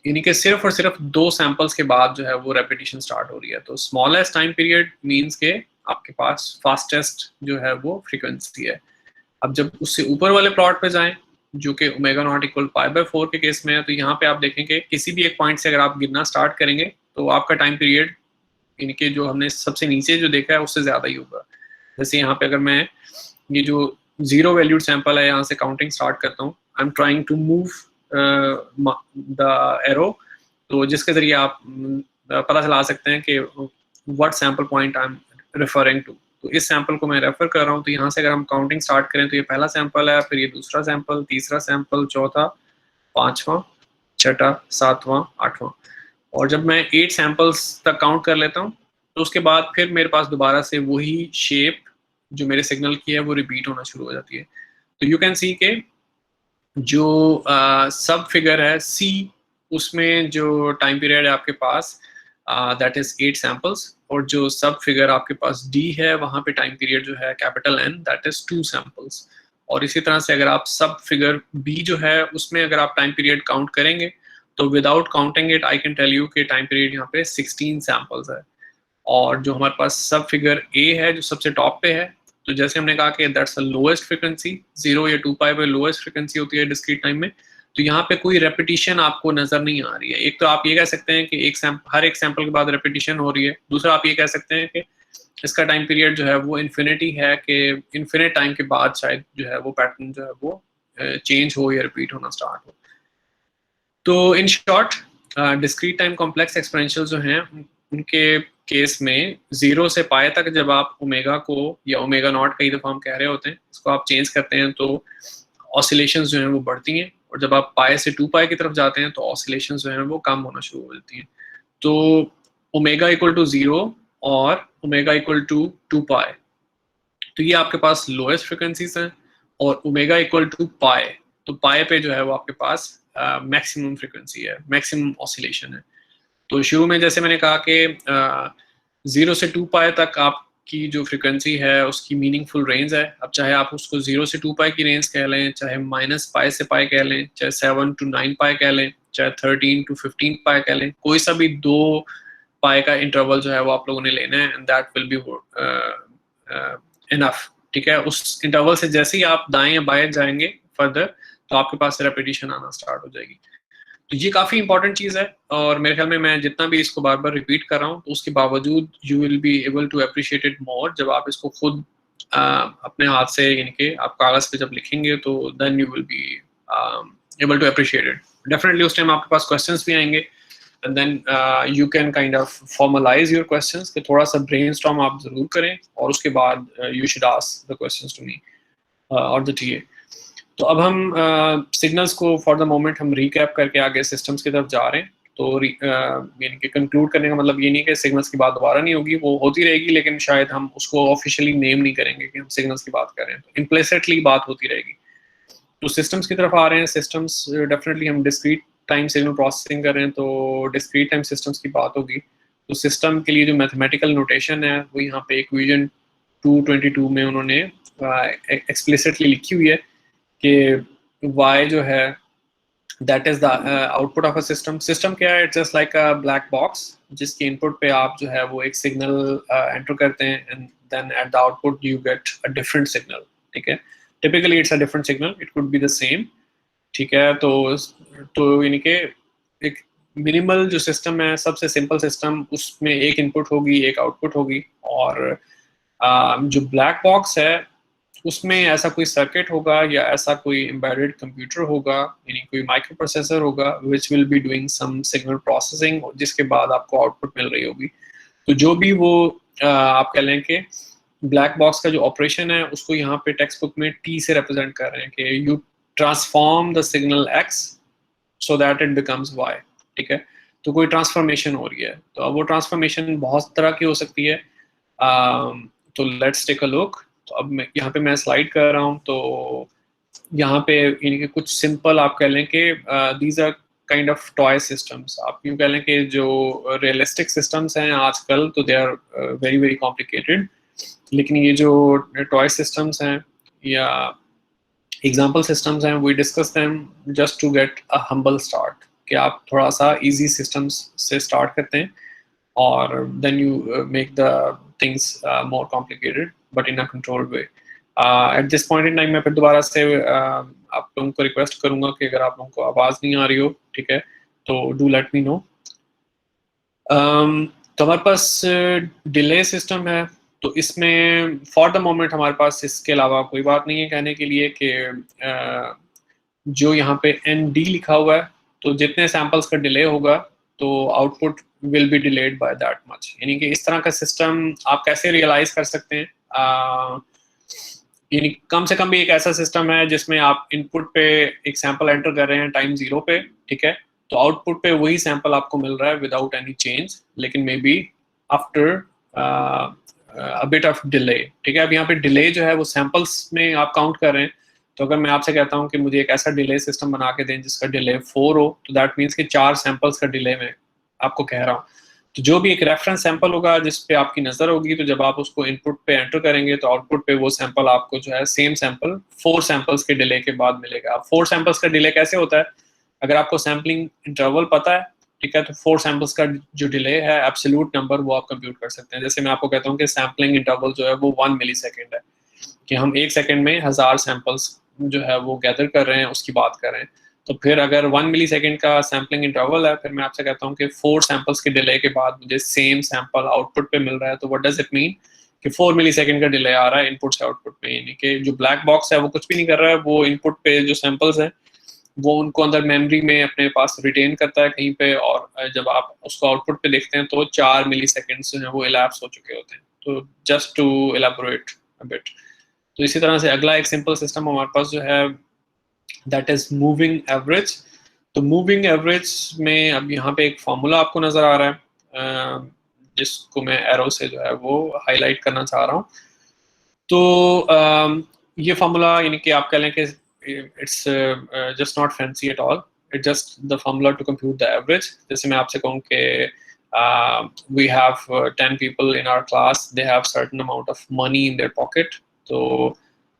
यानी कि सिर्फ और सिर्फ 2 सैंपल्स के बाद जो है वो रेपिटेशन स्टार्ट हो रही है। तो स्मॉलेस्ट टाइम पीरियड मींस के आपके पास फास्टेस्ट जो है वो फ्रीक्वेंसी है। अब जब उससे ऊपर वाले प्लॉट पे जाएं जो कि omega naught equal pi by 4 के केस में है, तो यहाँ पे आप देखेंगे किसी भी एक पॉइंट से अगर आप गिनना स्टार्ट करेंगे तो आपका टाइम पीरियड यानी कि जो हमने सबसे नीचे जो देखा है उससे ज़्यादा ही होगा। जैसे यहाँ पे अगर मैं ये जो 0 वैल्यूड सैंपल है यहाँ से काउंटिंग स्टार्ट करता हूँ, I am trying to move the arrow, तो जिसके ज़रिए आप पता चला सकते हैं कि what sample point I am referring to. तो इस सैंपल को मैं रेफर कर रहा हूँ, तो यहाँ से अगर हम काउंटिंग स्टार्ट करें तो ये पहला सैंपल है, फिर ये दूसरा सैंपल, तीसरा सैंपल, चौथा, पांचवा, छठा, सातवां, आठवां, और जब मैं 8 सैंपल्स तक काउंट कर लेता हूँ तो उसके बाद फिर मेरे पास दोबारा से वही शेप जो मेरे सिग्नल की है वो रिपीट होना शुरू हो जाती है। तो यू कैन सी के जो सब फिगर है सी, उसमें जो टाइम पीरियड है आपके पास दैट इज 8 सैम्पल्स, और जो सब फिगर आपके पास डी है वहाँ पे टाइम पीरियड जो है capital n that is 2 samples. और इसी तरह से अगर आप सब फिगर बी जो है उसमें अगर आप टाइम पीरियड काउंट करेंगे तो without counting it I can tell you कि टाइम पीरियड यहाँ पे 16 सैम्पल्स है। और जो हमारे पास सब फिगर ए है जो सबसे टॉप पे है, तो जैसे हमने कहा कि दैट्स द लोएस्ट फ्रीक्वेंसी, 0 या 2 पाई पे लोएस्ट फ्रीक्वेंसी होती है डिस्क्रीट टाइम में, तो यहाँ पे कोई रेपिटेशन आपको नजर नहीं आ रही है। एक तो आप ये कह सकते हैं कि हर एक सैंपल के बाद रेपिटेशन हो रही है, दूसरा आप ये कह सकते हैं कि इसका टाइम पीरियड जो है वो इन्फिनिटी है, कि इन्फिनिट टाइम के बाद शायद जो है वो पैटर्न जो है वो चेंज हो या रिपीट होना स्टार्ट हो। तो in short discrete time complex exponential जो हैं उनके केस में 0 से पाए तक जब आप ओमेगा को या ओमेगा नॉट कई दफ़ा हम कह रहे होते हैं इसको आप चेंज करते हैं तो ऑसिलेशंस जो हैं वो बढ़ती हैं, और जब आप पाए से 2 पाए की तरफ जाते हैं तो ऑसिलेशंस जो हैं वो कम होना शुरू हो जाती हैं। तो ओमेगा इक्वल टू 0 और ओमेगा इक्वल टू 2 पाए, तो ये आपके पास लोएस्ट फ्रिक्वेंसीज हैं, और ओमेगा इक्वल टू पाए, तो पाए पे जो है वो आपके पास मैक्सिमम फ्रिक्वेंसी है, मैक्सिमम ऑसिलेशन है। तो शुरू में जैसे मैंने कहा कि 0 से 2 पाए तक आपकी जो फ्रिक्वेंसी है उसकी मीनिंगफुल रेंज है। अब चाहे आप उसको 0 से 2 पाए की रेंज कह लें, चाहे माइनस पाए से पाए कह लें, चाहे 7 to 9 पाए कह लें, चाहे 13 to 15 पाए कह लें, कोई सा भी 2 पाए का इंटरवल जो है वो आप लोगों ने लेना है, and that will be enough. ठीक है, उस इंटरवल से जैसे ही आप दाएं या बाएं जाएंगे फर्दर तो आपके पास रेपिटेशन आना स्टार्ट हो जाएगी। तो ये काफ़ी इंपॉर्टेंट चीज़ है, और मेरे ख्याल में मैं जितना भी इसको बार बार रिपीट कर रहा हूँ तो उसके बावजूद you will be able to appreciate it more जब आप इसको खुद अपने हाथ से, यानी कि आप कागज़ पे जब लिखेंगे तो then you will be able to appreciate it. Definitely उस टाइम आपके पास क्वेश्चंस भी आएंगे, and then you can kind of formalize your questions, कि थोड़ा सा ब्रेनस्टॉर्म आप जरूर करें, और उसके बाद you should ask the questions to me और द टीए। तो अब हम सिग्नल्स को फॉर द मोमेंट हम रिकैप करके आगे सिस्टम्स की तरफ जा रहे हैं। तो यानी कि कंक्लूड करने का मतलब ये नहीं कि सिग्नल्स की बात दोबारा नहीं होगी, वो होती रहेगी, लेकिन शायद हम उसको ऑफिशियली नेम नहीं करेंगे कि हम सिग्नल्स की बात कर रहे हैं, तो इम्प्लिसिटली बात होती रहेगी। तो सिस्टम्स की तरफ आ रहे हैं। सिस्टम्स डेफिनेटली हम डिस्क्रीट टाइम सिग्नल प्रोसेसिंग कर रहे हैं, तो डिस्क्रीट टाइम सिस्टम्स की बात होगी। तो सिस्टम के लिए जो मैथमेटिकल नोटेशन है वो यहाँ पे इक्वेशन 222 में उन्होंने एक्सप्लिसिटली लिखी हुई है कि y जो है that is the output of a system. System क्या है? It's just like a black box जिसके इनपुट पे आप जो है वो एक सिग्नल एंटर करते हैं, and then at the output you get a different signal. ठीक है, typically it's a different signal, it could be the same. ठीक है, तो यानी कि एक मिनिमल जो सिस्टम है, सबसे सिंपल सिस्टम, उसमें एक इनपुट होगी एक आउटपुट होगी, और जो ब्लैक बॉक्स है उसमें ऐसा कोई सर्किट होगा या ऐसा कोई एम्बेडेड कंप्यूटर होगा, यानी कोई माइक्रो प्रोसेसर होगा which will be doing some signal processing, जिसके बाद आपको आउटपुट मिल रही होगी। तो जो भी वो आप कह लें कि ब्लैक बॉक्स का जो ऑपरेशन है उसको यहाँ पे टेक्स्ट बुक में टी से रिप्रेजेंट कर रहे हैं कि you transform the signal x so that it becomes y. ठीक है, तो कोई ट्रांसफॉर्मेशन हो रही है। तो अब वो ट्रांसफॉर्मेशन बहुत तरह की हो सकती है। तो लेट्स टेक अ लुक। तो अब मैं यहाँ पे मैं स्लाइड कर रहा हूँ, तो यहाँ पे यानी कि कुछ सिंपल आप कह लें कि these are kind of toy systems. आप यूँ कह लें कि जो रियलिस्टिक सिस्टम्स हैं आजकल तो they are very very complicated, लेकिन ये जो टॉय सिस्टम्स हैं या एग्जाम्पल सिस्टम्स हैं we discuss them just to get a humble start, कि आप थोड़ा सा इजी सिस्टम्स से स्टार्ट करते हैं और then you make the things more complicated but in a controlled way. At this point in time मैं फिर दोबारा से आप लोगों को रिक्वेस्ट करूंगा कि अगर आप लोगों को आवाज़ नहीं आ रही हो, ठीक है, तो डू लेट मी नो। तो हमारे पास डिले सिस्टम है, तो इसमें फॉर द मोमेंट हमारे पास इसके अलावा कोई बात नहीं है कहने के लिए कि जो यहाँ पे ND लिखा हुआ है, तो जितने सैम्पल्स का डिले होगा तो output will be delayed by that much. यानी कि इस तरह का सिस्टम आप कैसे रियलाइज कर सकते हैं? यानी कम से कम भी एक ऐसा सिस्टम है जिसमें आप इनपुट पे एक सैंपल एंटर कर रहे हैं टाइम 0 पे, ठीक है, तो आउटपुट पे वही सैंपल आपको मिल रहा है विदाउट एनी चेंज, लेकिन may be after a bit of delay, ठीक है। अब यहाँ पे डिले जो है वो सैम्पल्स में आप काउंट कर रहे हैं, तो अगर मैं आपसे कहता हूँ कि मुझे एक ऐसा डिले सिस्टम बना के दें जिसका डिले 4 हो, तो दैट मीन्स कि 4 सैम्पल्स का डिले मैं आपको कह रहा हूँ। तो जो भी एक रेफरेंस सैंपल होगा जिस पे आपकी नज़र होगी, तो जब आप उसको इनपुट पे एंटर करेंगे तो आउटपुट पे वो सैंपल आपको जो है सेम सैंपल 4 सैंपल्स के डिले के बाद मिलेगा। 4 सैंपल्स का डिले कैसे होता है, अगर आपको सैम्पलिंग इंटरवल पता है, ठीक है, तो 4 सैंपल्स का जो डिले है एब्सोल्यूट नंबर वो आप कंप्यूट कर सकते हैं। जैसे मैं आपको कहता हूँ कि सैम्पलिंग इंटरवल जो है वो 1 मिली सेकेंड है, कि हम 1 सेकेंड में 1000 सैंपल्स जो है वो गैदर कर रहे हैं, उसकी बात कर रहे हैं। तो फिर अगर 1 मिली सेकेंड का सैम्पलिंग इंटरवल है, फिर मैं आपसे कहता हूँ कि 4 सैंपल्स के डिले के बाद मुझे सेम सैंपल आउटपुट पे मिल रहा है, तो व्हाट डज इट मीन कि 4 मिली सेकेंड का डिले आ रहा है इनपुट से आउटपुट पे, यानी कि जो ब्लैक बॉक्स है वो कुछ भी नहीं कर रहा है, वो इनपुट पे जो सैंपल्स हैं वो उनको अंदर मेमोरी में अपने पास रिटेन करता है कहीं पे, और जब आप उसको आउटपुट पे देखते हैं तो 4 मिली सेकेंड्स जो है वो इलैप्स हो चुके होते हैं। तो just to elaborate a bit, तो इसी तरह से अगला एक सिंपल सिस्टम हमारे पास जो है दैट इज मूविंग एवरेज। तो मूविंग एवरेज में अब यहाँ पे एक फार्मूला आपको नजर आ रहा है, जिसको मैं एरो से जो है वो हाईलाइट करना चाह रहा हूँ। तो ये फार्मूला यानी कि आप कह लें कि it's just not fancy at all, it just the formula to compute the average. जैसे मैं आपसे कहूँ कि we have 10 people in our class, they have certain amount of money in their pocket, तो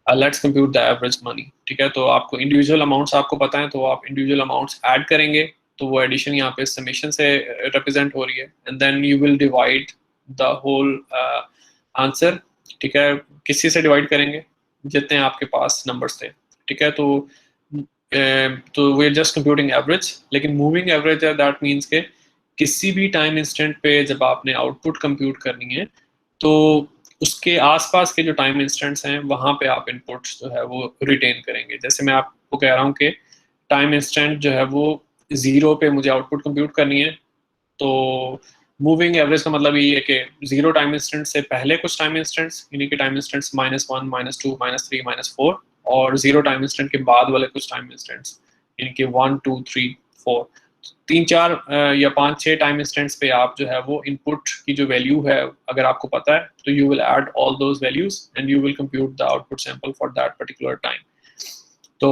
let's compute the average money, ठीक है। तो आपको इंडिविजुअल अमाउंट्स आपको पता है, तो आप इंडिविजुअल अमाउंट्स ऐड करेंगे, तो वो एडिशन यहाँ पे समेशन से रिप्रेजेंट हो रही है, and then you will divide the whole answer, ठीक है। किसी से डिवाइड करेंगे, जितने आपके पास नंबर्स थे, ठीक है। तो we are just computing average, लेकिन मूविंग एवरेज है, दैट मीन्स के किसी भी टाइम इंस्टेंट पे जब आपने आउटपुट कंप्यूट करनी है, तो उसके आसपास के जो टाइम इंस्टेंट्स हैं वहाँ पे आप इनपुट जो है वो रिटेन करेंगे। जैसे मैं आपको कह रहा हूँ कि टाइम इंस्टेंट जो है वो 0 पे मुझे आउटपुट कंप्यूट करनी है, तो मूविंग एवरेज का मतलब ये है कि 0 टाइम इंस्टेंट से पहले कुछ टाइम इंस्टेंट्स, यानी कि टाइम इंस्टेंट्स -1, -2, -3, -4, और 0 टाइम इंस्टेंट के बाद वाले कुछ टाइम इंस्टेंट्स, यानी कि 1, 2, 3, 4, 3, 4 या 5, 6 टाइम इंस्टेंट्स पे आप जो है वो इनपुट की जो वैल्यू है अगर आपको पता है, तो you will add all those values and you will compute the output sample for that particular time. तो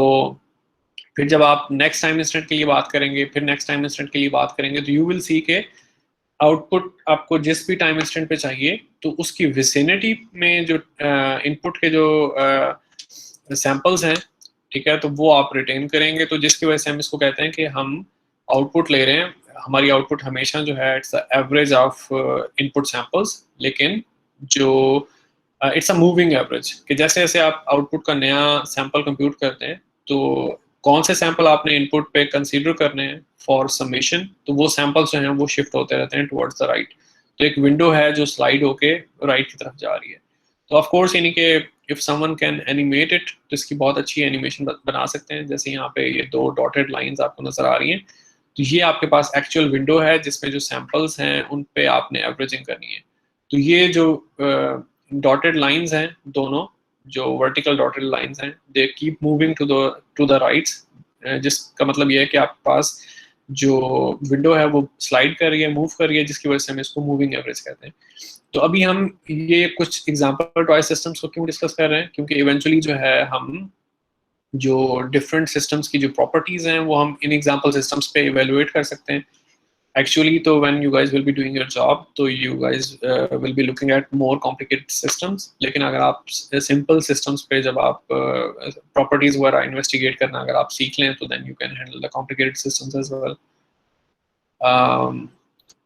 फिर जब आप नेक्स्ट टाइम इंस्टेंट के लिए बात करेंगे, फिर नेक्स्ट टाइम इंस्टेंट के लिए बात करेंगे, तो यू विल सी के आउटपुट आपको जिस भी टाइम इंस्टेंट पे चाहिए, तो उसकी विसिनिटी में जो इनपुट के जो सैंपल्स हैं, ठीक है, तो वो आप रिटेन करेंगे। तो जिसकी वजह से हम इसको कहते हैं कि हम आउटपुट ले रहे हैं, हमारी आउटपुट हमेशा जो है it's the average of input samples, लेकिन जो इट्स अ मूविंग एवरेज, कि जैसे जैसे आप आउटपुट का नया सैंपल कंप्यूट करते हैं, तो कौन से सैंपल आपने इनपुट पे कंसीडर करने हैं फॉर समेशन, तो वो सैंपल्स जो हैं वो शिफ्ट होते रहते हैं टुवर्ड्स द राइट। तो एक विंडो है जो स्लाइड होके राइट की तरफ जा रही है। तो ऑफ कोर्स यानी कि if someone can animate it, तो इसकी बहुत अच्छी एनिमेशन बना सकते हैं। जैसे यहाँ पे ये 2 डॉटेड लाइंस आपको नजर आ रही हैं, तो ये आपके पास एक्चुअल विंडो है जिसमें जो सैंपल्स हैं उन पे आपने एवरेजिंग करनी है। तो ये जो डॉटेड लाइंस हैं, दोनों जो वर्टिकल डॉटेड लाइंस हैं, they keep moving to the rights, जिसका मतलब ये है कि आपके पास जो विंडो है वो स्लाइड कर रही है, मूव कर रही है, जिसकी वजह से हम इसको मूविंग एवरेज कहते हैं। तो अभी हम ये कुछ एग्जांपल टॉय सिस्टम्स को क्यों डिस्कस कर रहे हैं, क्योंकि इवेंचुअली जो है हम जो डिफरेंट सिस्टम्स की जो प्रॉपर्टीज हैं वो हम इन एग्जांपल सिस्टम्स पे इवेलुएट कर सकते हैं। एक्चुअली तो when you guys will be doing your job, तो you guys will be looking at more complicated systems, लेकिन अगर आप सिंपल सिस्टम्स पे जब आप प्रॉपर्टीज वगैरह इन्वेस्टिगेट करना अगर आप सीख लें, तो then you can handle the complicated systems as well.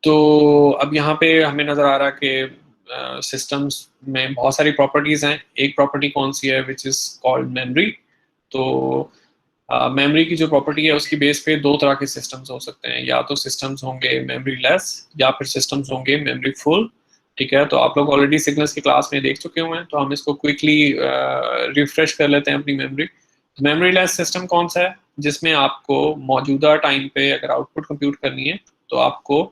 तो अब यहाँ पे हमें नज़र आ रहा है कि सिस्टम्स में बहुत सारी प्रॉपर्टीज़ हैं। एक प्रॉपर्टी कौन सी है, विच इज़ कॉल्ड मेमोरी। तो मेमोरी की जो प्रॉपर्टी है उसकी बेस पे 2 तरह के सिस्टम्स हो सकते हैं, या तो सिस्टम्स होंगे मेमोरी लेस या फिर सिस्टम्स होंगे मेमोरी फुल, ठीक है। तो आप लोग ऑलरेडी सिग्नल्स की क्लास में देख चुके हुए हैं, तो हम इसको क्विकली रिफ्रेश कर लेते हैं अपनी मेमोरी। मेमोरी लेस सिस्टम कौन सा है, जिसमें आपको मौजूदा टाइम पे अगर आउटपुट कंप्यूट करनी है, तो आपको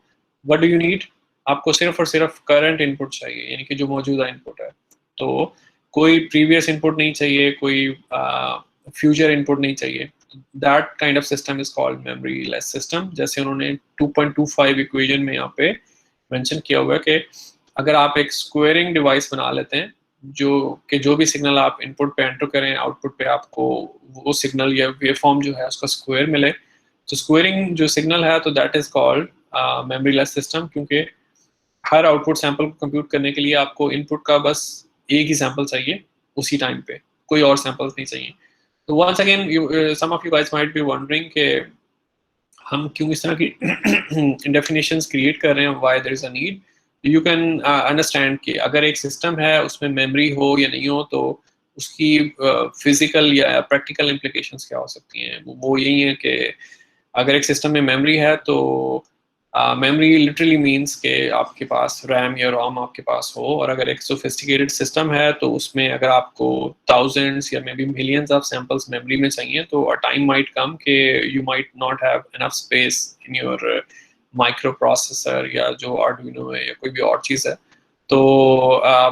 व्हाट डू यू नीड, आपको सिर्फ और सिर्फ करंट इनपुट चाहिए, यानी कि जो मौजूदा इनपुट है। तो कोई प्रीवियस इनपुट नहीं चाहिए, कोई फ्यूचर इनपुट नहीं चाहिए। That kind of system is called memory less system. जैसे उन्होंने 2.25 इक्वेशन में यहाँ पे मेंशन किया हुआ है कि अगर आप एक स्क्वेयरिंग डिवाइस बना लेते हैं जो भी सिग्नल आप इनपुट पे एंटर करें, आउटपुट पे आपको वो सिग्नल या वेवफॉर्म जो है उसका स्क्वायर मिले, तो स्क्वेयरिंग जो सिग्नल है तो that is called memory less system, क्योंकि हर आउटपुट सैंपल को कंप्यूट करने के लिए आपको इनपुट का बस एक ही सैंपल चाहिए उसी टाइम पे, कोई और सैंपल्स नहीं चाहिए। तो once again some of you guys might be wondering कि हम क्यों इस तरह की डेफिनेशंस क्रिएट कर रहे हैं, why there is a need. You can understand कि अगर एक सिस्टम है उसमें मेमोरी हो या नहीं हो तो उसकी फिजिकल या प्रैक्टिकल इम्प्लीकेशंस क्या हो सकती हैं। वो यही है कि अगर एक सिस्टम में मेमोरी है तो मेमोरी लिटरली मीन्स कि आपके पास रैम या रोम आपके पास हो, और अगर एक सोफिस्टिकेटेड सिस्टम है तो उसमें अगर आपको थाउजेंड्स या may be millions of samples memory में चाहिए तो अ टाइम माइट कम कि you might not have enough space in your micro processor या जो आर्डुइनो है या कोई भी और चीज़ है। तो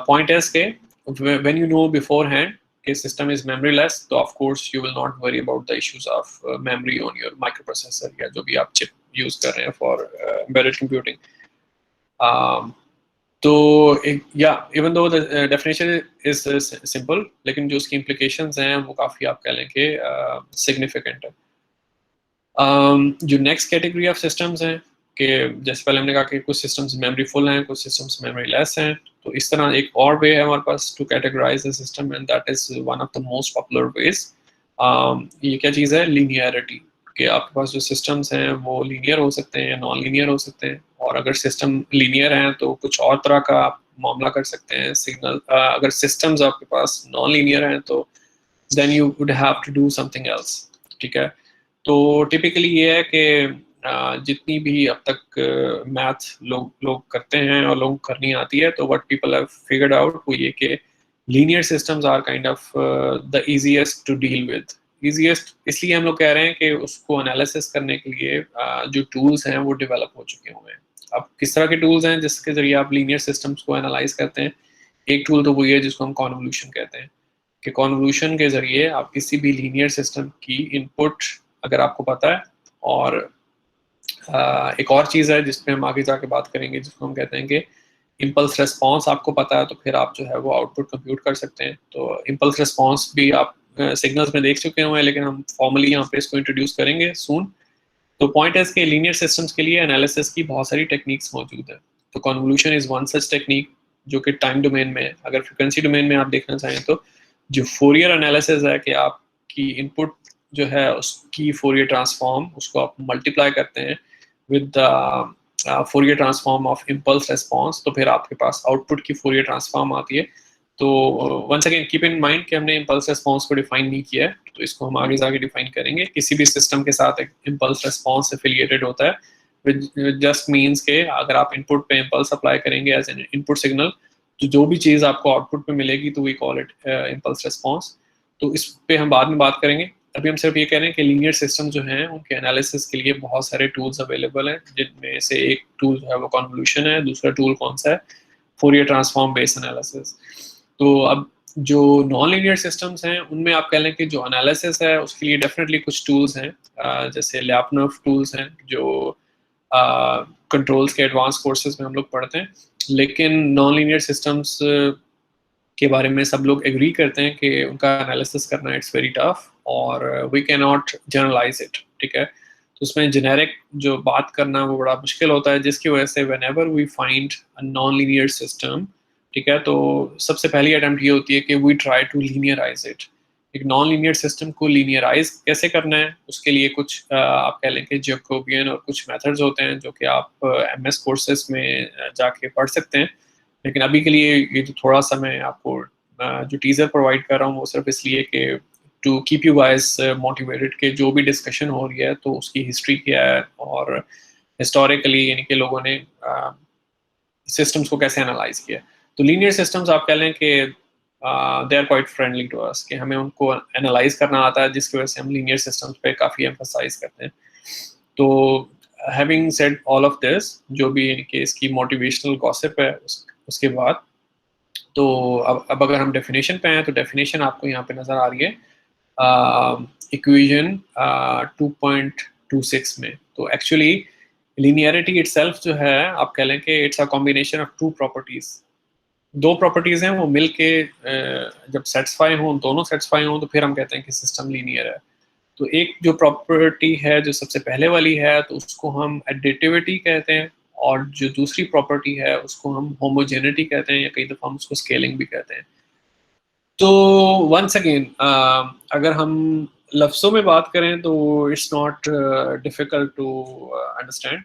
पॉइंट है कि when you know before hand कि सिस्टम इज मेमोरी लेस, तो of course you will not worry about the issues of memory on your micro processor या जो भी आप चिप यूज कर रहे हैं फॉर एम्बेडेड कंप्यूटिंग। तो या even though the definition is simple, लेकिन जो उसकी implications हैं वो काफ़ी आप कह लें कि सिग्निफिकेंट है। जो नेक्स्ट कैटेगरी ऑफ सिस्टम्स हैं कि जैसे पहले हमने कहा कि कुछ सिस्टम्स मेमोरी फुल हैं, कुछ सिस्टम्स मेमोरी लेस हैं, तो इस तरह एक और वे है हमारे पास to categorise the system, and that is one of the most popular ways. ये क्या चीज़ है? लीनियरिटी, कि आपके पास जो सिस्टम्स हैं वो लीनियर हो सकते हैं या नॉन लीनियर हो सकते हैं, और अगर सिस्टम लीनियर हैं तो कुछ और तरह का आप मामला कर सकते हैं सिग्नल। अगर सिस्टम्स आपके पास नॉन लीनियर हैं तो then you would have to do something else, ठीक है। तो टिपिकली ये है कि जितनी भी अब तक मैथ लोग करते हैं और लोग करनी आती है, तो what people have figured out वो ये कि linear systems are kind of the easiest to deal with. Easiest इसलिए हम लोग कह रहे हैं कि उसको एनालिसिस करने के लिए जो टूल्स हैं वो डेवलप हो चुके हुए हैं। अब किस तरह के टूल्स हैं जिसके ज़रिए आप लीनियर सिस्टम्स को एनालाइज करते हैं? एक टूल तो वही है जिसको हम कॉन्वोल्यूशन कहते हैं, कि कॉन्वोल्यूशन के ज़रिए आप किसी भी लीनियर सिस्टम की इनपुट अगर आपको पता है, और एक और चीज़ है जिस पे हम आगे जाके बात करेंगे जिसको हम कहते हैं कि इम्पल्स रिस्पॉन्स आपको पता है, तो फिर आप जो है वो आउटपुट कंप्यूट कर सकते हैं। तो इम्पल्स रिस्पॉन्स भी आप सिग्नल्स में देख चुके हुए हैं, लेकिन हम फॉर्मली यहाँ पे इसको इंट्रोड्यूस करेंगे सून। तो पॉइंट है इसके लीनियर सिस्टम्स के लिए एनालिसिस की बहुत सारी टेक्निक्स मौजूद है। तो convolution is one such technique जो कि टाइम डोमेन में है। अगर फ्रिक्वेंसी डोमेन में आप देखना चाहें तो जो फोरियर एनालिसिस है कि आपकी इनपुट जो है उसकी फोरियर ट्रांसफॉर्म उसको आप मल्टीप्लाई करते हैं with Fourier transform of impulse response, तो फिर आपके पास आउटपुट की फोरियर ट्रांसफॉर्म आती है। तो once again keep in mind कि हमने इम्पल्स रिस्पॉन्स को डिफाइन नहीं किया है, तो इसको हम आगे जाके डिफाइन करेंगे। किसी भी सिस्टम के साथ एक इम्पल्स रिस्पॉन्स एफिलिएटेड होता है, विच जस्ट मीन्स के अगर आप इनपुट पे इम्पल्स अप्लाई करेंगे एज एन इनपुट सिग्नल, तो जो भी चीज़ आपको आउटपुट पे मिलेगी तो we call it impulse response. तो इस पे हम बाद में बात करेंगे। अभी हम सिर्फ ये कह रहे हैं कि लीनियर सिस्टम जो हैं उनके एनालिसिस के लिए बहुत सारे टूल्स अवेलेबल हैं, जिनमें से एक टूल जो है वो कन्वोल्यूशन है, दूसरा टूल कौन सा है? Fourier transform based analysis. तो अब जो नॉन लीनियर सिस्टम्स हैं उनमें आप कह लें कि जो एनालिसिस है उसके लिए डेफिनेटली कुछ टूल्स हैं, जैसे लैपनर टूल्स हैं जो कंट्रोल्स के एडवांस कोर्सेज में हम लोग पढ़ते हैं। लेकिन नॉन लीनियर सिस्टम्स के बारे में सब लोग एग्री करते हैं कि उनका एनालिसिस करना इट्स वेरी टफ और we can not generalize it, ठीक है। तो उसमें जेनेरिक जो बात करना वो बड़ा मुश्किल होता है, जिसकी वजह से whenever we find a non linear system, ठीक है, तो सबसे पहली अटेम्प्ट ये होती है कि वी ट्राई टू लीनियराइज इट। एक नॉन लीनियर सिस्टम को लीनियराइज कैसे करना है उसके लिए कुछ आप कह लें कि जैकोबियन और कुछ मेथड्स होते हैं जो कि आप एमएस कोर्सेज में जाके पढ़ सकते हैं। लेकिन अभी के लिए ये जो थोड़ा सा मैं आपको जो टीजर प्रोवाइड कर रहा हूँ वो सिर्फ इसलिए कि to keep you guys motivated कि जो भी डिस्कशन हो रही है तो उसकी हिस्ट्री क्या है और हिस्टोरिकली यानी कि लोगों ने सिस्टम्स को कैसे एनालाइज किया। तो लीनियर सिस्टम्स आप कह लें कि they are quite friendly to us, कि हमें उनको एनालाइज करना आता है, जिसकी वजह से हम लीनियर सिस्टम्स पे काफ़ी एम्फसाइज करते हैं। तो having said all of this, जो भी इनके इसकी मोटिवेशनल गॉसिप है उसके बाद, तो अब अगर हम डेफिनेशन पे हैं तो डेफिनेशन आपको यहाँ पे नज़र आ रही है इक्वेशन 2.26 में। तो एक्चुअली लीनियरिटी इटसेल्फ जो है आप कह लें कि it's a combination of two properties, दो प्रॉपर्टीज हैं वो मिलके जब सेटिस्फाई हों, दोनों सेटिस्फाई हों, तो फिर हम कहते हैं कि सिस्टम लीनियर है। तो एक जो प्रॉपर्टी है जो सबसे पहले वाली है तो उसको हम एडिटिविटी कहते हैं, और जो दूसरी प्रॉपर्टी है उसको हम होमोजेनिटी कहते हैं, या कई दफ़ा हम उसको स्केलिंग भी कहते हैं। तो वंस अगेन अगर हम लफ्ज़ों में बात करें तो it's not difficult to understand.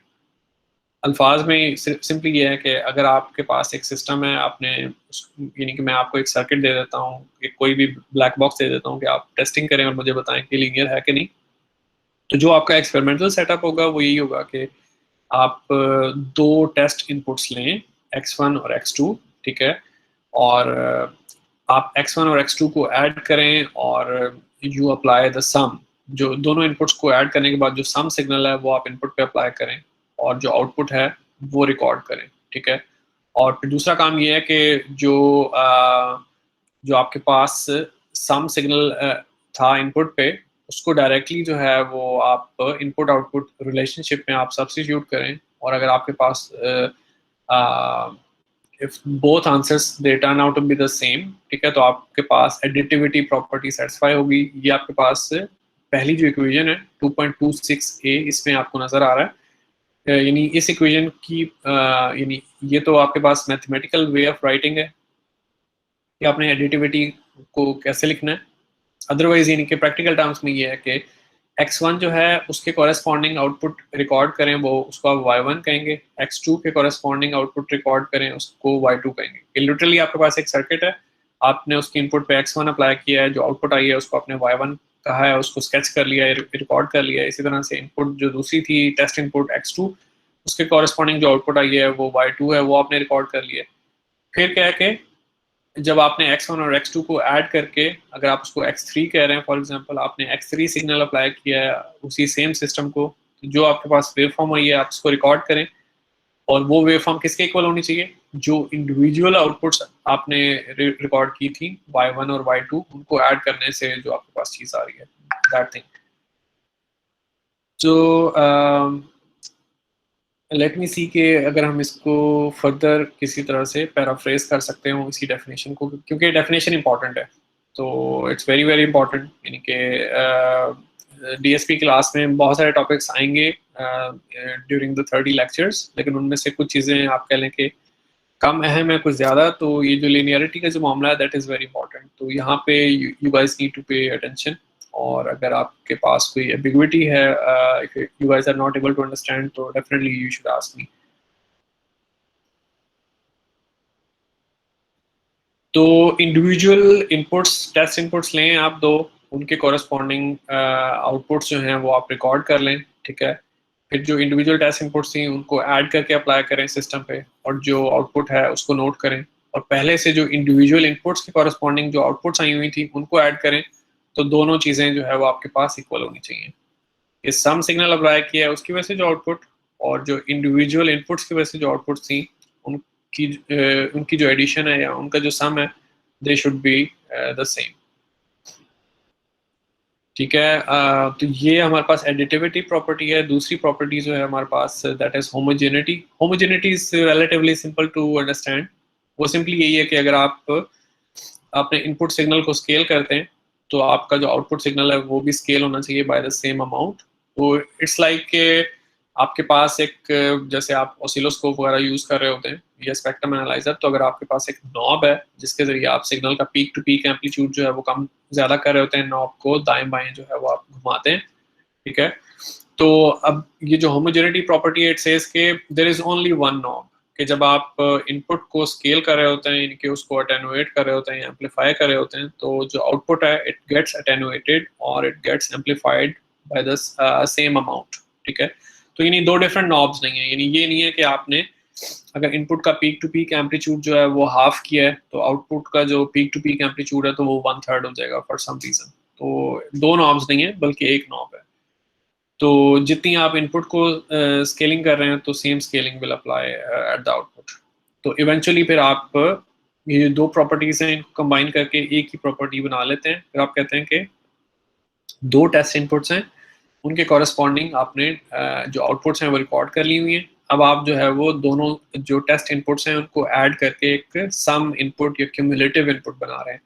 अल्फाज में सिंपली ये है कि अगर आपके पास एक सिस्टम है, आपने यानी कि मैं आपको एक सर्किट दे देता हूँ, एक कोई भी ब्लैक बॉक्स दे देता हूँ कि आप टेस्टिंग करें और मुझे बताएं कि लीनियर है कि नहीं, तो जो आपका एक्सपेरिमेंटल सेटअप होगा वो यही होगा कि आप दो टेस्ट इनपुट्स लें, x1 और x2, ठीक है, और आप x1 और x2 को ऐड करें और यू अप्लाई द सम। जो दोनों इनपुट्स को ऐड करने के बाद जो सम सिग्नल है वो आप इनपुट पे अप्लाई करें, और जो आउटपुट है वो रिकॉर्ड करें, ठीक है। और फिर दूसरा काम ये है कि जो आपके पास सम सिग्नल था इनपुट पे, उसको डायरेक्टली जो है वो आप इनपुट आउटपुट रिलेशनशिप में आप सब्स्टिट्यूट करें, और अगर आपके पास if both answers they turn out to be the same, ठीक है, तो आपके पास एडिटिविटी प्रॉपर्टी सेटिस्फाई होगी। ये आपके पास पहली जो इक्वेशन है 2.26a इसमें आपको नजर आ रहा है, यानी इस इक्वेशन की यानी ये तो आपके पास मैथमेटिकल वे ऑफ राइटिंग है कि आपने एडिटिविटी को कैसे लिखना है। अदरवाइज यानी कि प्रैक्टिकल टर्म्स में ये है कि x1 जो है उसके कॉरेस्पॉन्डिंग आउटपुट रिकॉर्ड करें, वो उसको आप y1 कहेंगे, x2 के कॉरेस्पॉन्डिंग आउटपुट रिकॉर्ड करें, उसको y2 कहेंगे। ये लिटरली आपके पास एक सर्किट है, आपने उसके इनपुट पे x1 अप्लाई किया है, जो आउटपुट आई है उसको आपने y1 कहा है, उसको स्केच कर लिया है, रिकॉर्ड कर लिया है। इसी तरह से इनपुट जो दूसरी थी टेस्ट इनपुट x2, उसके कॉरेस्पॉन्डिंग जो आउटपुट आई है वो y2 है, वो आपने रिकॉर्ड कर लिया है। फिर क्या है कि जब आपने x1 और x2 को ऐड करके, अगर आप उसको x3 कह रहे हैं फॉर एग्जांपल, आपने x3 सिग्नल अप्लाई किया है उसी सेम सिस्टम को, जो आपके पास वेव फॉर्म आई है आप उसको रिकॉर्ड करें, और वो वेव फॉर्म किसके इक्वल होनी चाहिए, जो इंडिविजुअल आउटपुट्स आपने रिकॉर्ड की थी y1 और y2, उनको ऐड करने से जो आपके पास चीज़ आ रही है, दैट थिंग। तो लेट मी सी कि अगर हम इसको फर्दर किसी तरह से पैराफ्रेज कर सकते हो इसी डेफिनेशन को, क्योंकि डेफिनेशन इंपॉर्टेंट है, तो इट्स वेरी वेरी इंपॉर्टेंट। यानी कि डीएसपी क्लास में बहुत सारे टॉपिक्स आएंगे ड्यूरिंग द 30 लेक्चर्स, लेकिन उनमें से कुछ चीज़ें आप कह लें कि कम अहम है, कुछ ज़्यादा। तो ये जो लिनियरिटी का जो मामला है दैट इज़ वेरी इंपॉर्टेंट, तो यहाँ पे you guys need to pay attention. और अगर आपके पास कोई एम्बिग्विटी है, if you guys are not able to understand, तो definitely you should ask me। तो इंडिविजुअल इनपुट्स, टेस्ट इनपुट्स लें आप दो, उनके कॉरेस्पॉन्डिंग आउटपुट्स जो हैं वो आप रिकॉर्ड कर लें, ठीक है। फिर जो इंडिविजुअल टेस्ट इनपुट्स थी उनको ऐड करके अप्लाई करें सिस्टम पे, और जो आउटपुट है उसको नोट करें, और पहले से जो इंडिविजुअल इनपुट्स के कॉरेस्पॉन्डिंग जो आउटपुट्स आई हुई थी उनको ऐड करें, तो दोनों चीज़ें जो है वो आपके पास इक्वल होनी चाहिए। ये सम सिग्नल अप्लाई किया है उसकी वजह से जो आउटपुट, और जो इंडिविजुअल इनपुट्स की वजह से जो आउटपुट्स थी उनकी जो एडिशन है या उनका जो सम है, they should be the same, ठीक है। तो ये हमारे पास एडिटिविटी प्रॉपर्टी है। दूसरी प्रॉपर्टी जो है हमारे पास that is homogeneity. Homogeneity is relatively simple to understand. वो सिंपली यही है कि अगर आप अपने इनपुट सिग्नल को स्केल करते हैं तो आपका जो आउटपुट सिग्नल है वो भी स्केल होना चाहिए बाय द सेम अमाउंट। तो इट्स लाइक के आपके पास एक, जैसे आप ऑसिलोस्कोप वगैरह यूज कर रहे होते हैं या स्पेक्ट्रम एनालाइजर, तो अगर आपके पास एक नॉब है जिसके जरिए आप सिग्नल का पीक टू पीक एम्पलीट्यूड जो है वो कम ज्यादा कर रहे होते हैं, नॉब को दाएं बाएं जो है वो आप घुमाते हैं, ठीक है। तो अब ये जो होमोजेनिटी प्रॉपर्टी है, इट सेज के there is only one knob, कि जब आप इनपुट को स्केल कर रहे होते हैं, इनके उसको अटेनुएट कर रहे होते हैं, एम्पलीफाई कर रहे होते हैं, तो जो आउटपुट है इट गेट्स अटेनुएटेड और it gets amplified by the same amount, ठीक है। तो यानी दो डिफरेंट नॉब्स नहीं है, यानी ये नहीं है कि आपने अगर इनपुट का पीक टू पीक एम्पलीट्यूड जो है वो हाफ किया है तो आउटपुट का जो पीक टू पीक एम्पलीट्यूड है तो वो 1/3 हो जाएगा फॉर सम रीजन। तो दो नॉब्स नहीं है बल्कि एक नॉब है। तो जितनी आप इनपुट को स्केलिंग कर रहे हैं तो same scaling will apply eight the output. तो इवेंचुअली फिर आप ये दो प्रॉपर्टीज हैं इनको कंबाइन करके एक ही प्रॉपर्टी बना लेते हैं। फिर आप कहते हैं कि दो टेस्ट इनपुट्स हैं, उनके कॉरेस्पॉन्डिंग आपने जो आउटपुट्स हैं वो रिकॉर्ड कर ली हुई हैं। अब आप जो है वो दोनों जो टेस्ट इनपुट्स हैं उनको ऐड करके एक सम इनपुट या क्यूमुलेटिव इनपुट बना रहे हैं।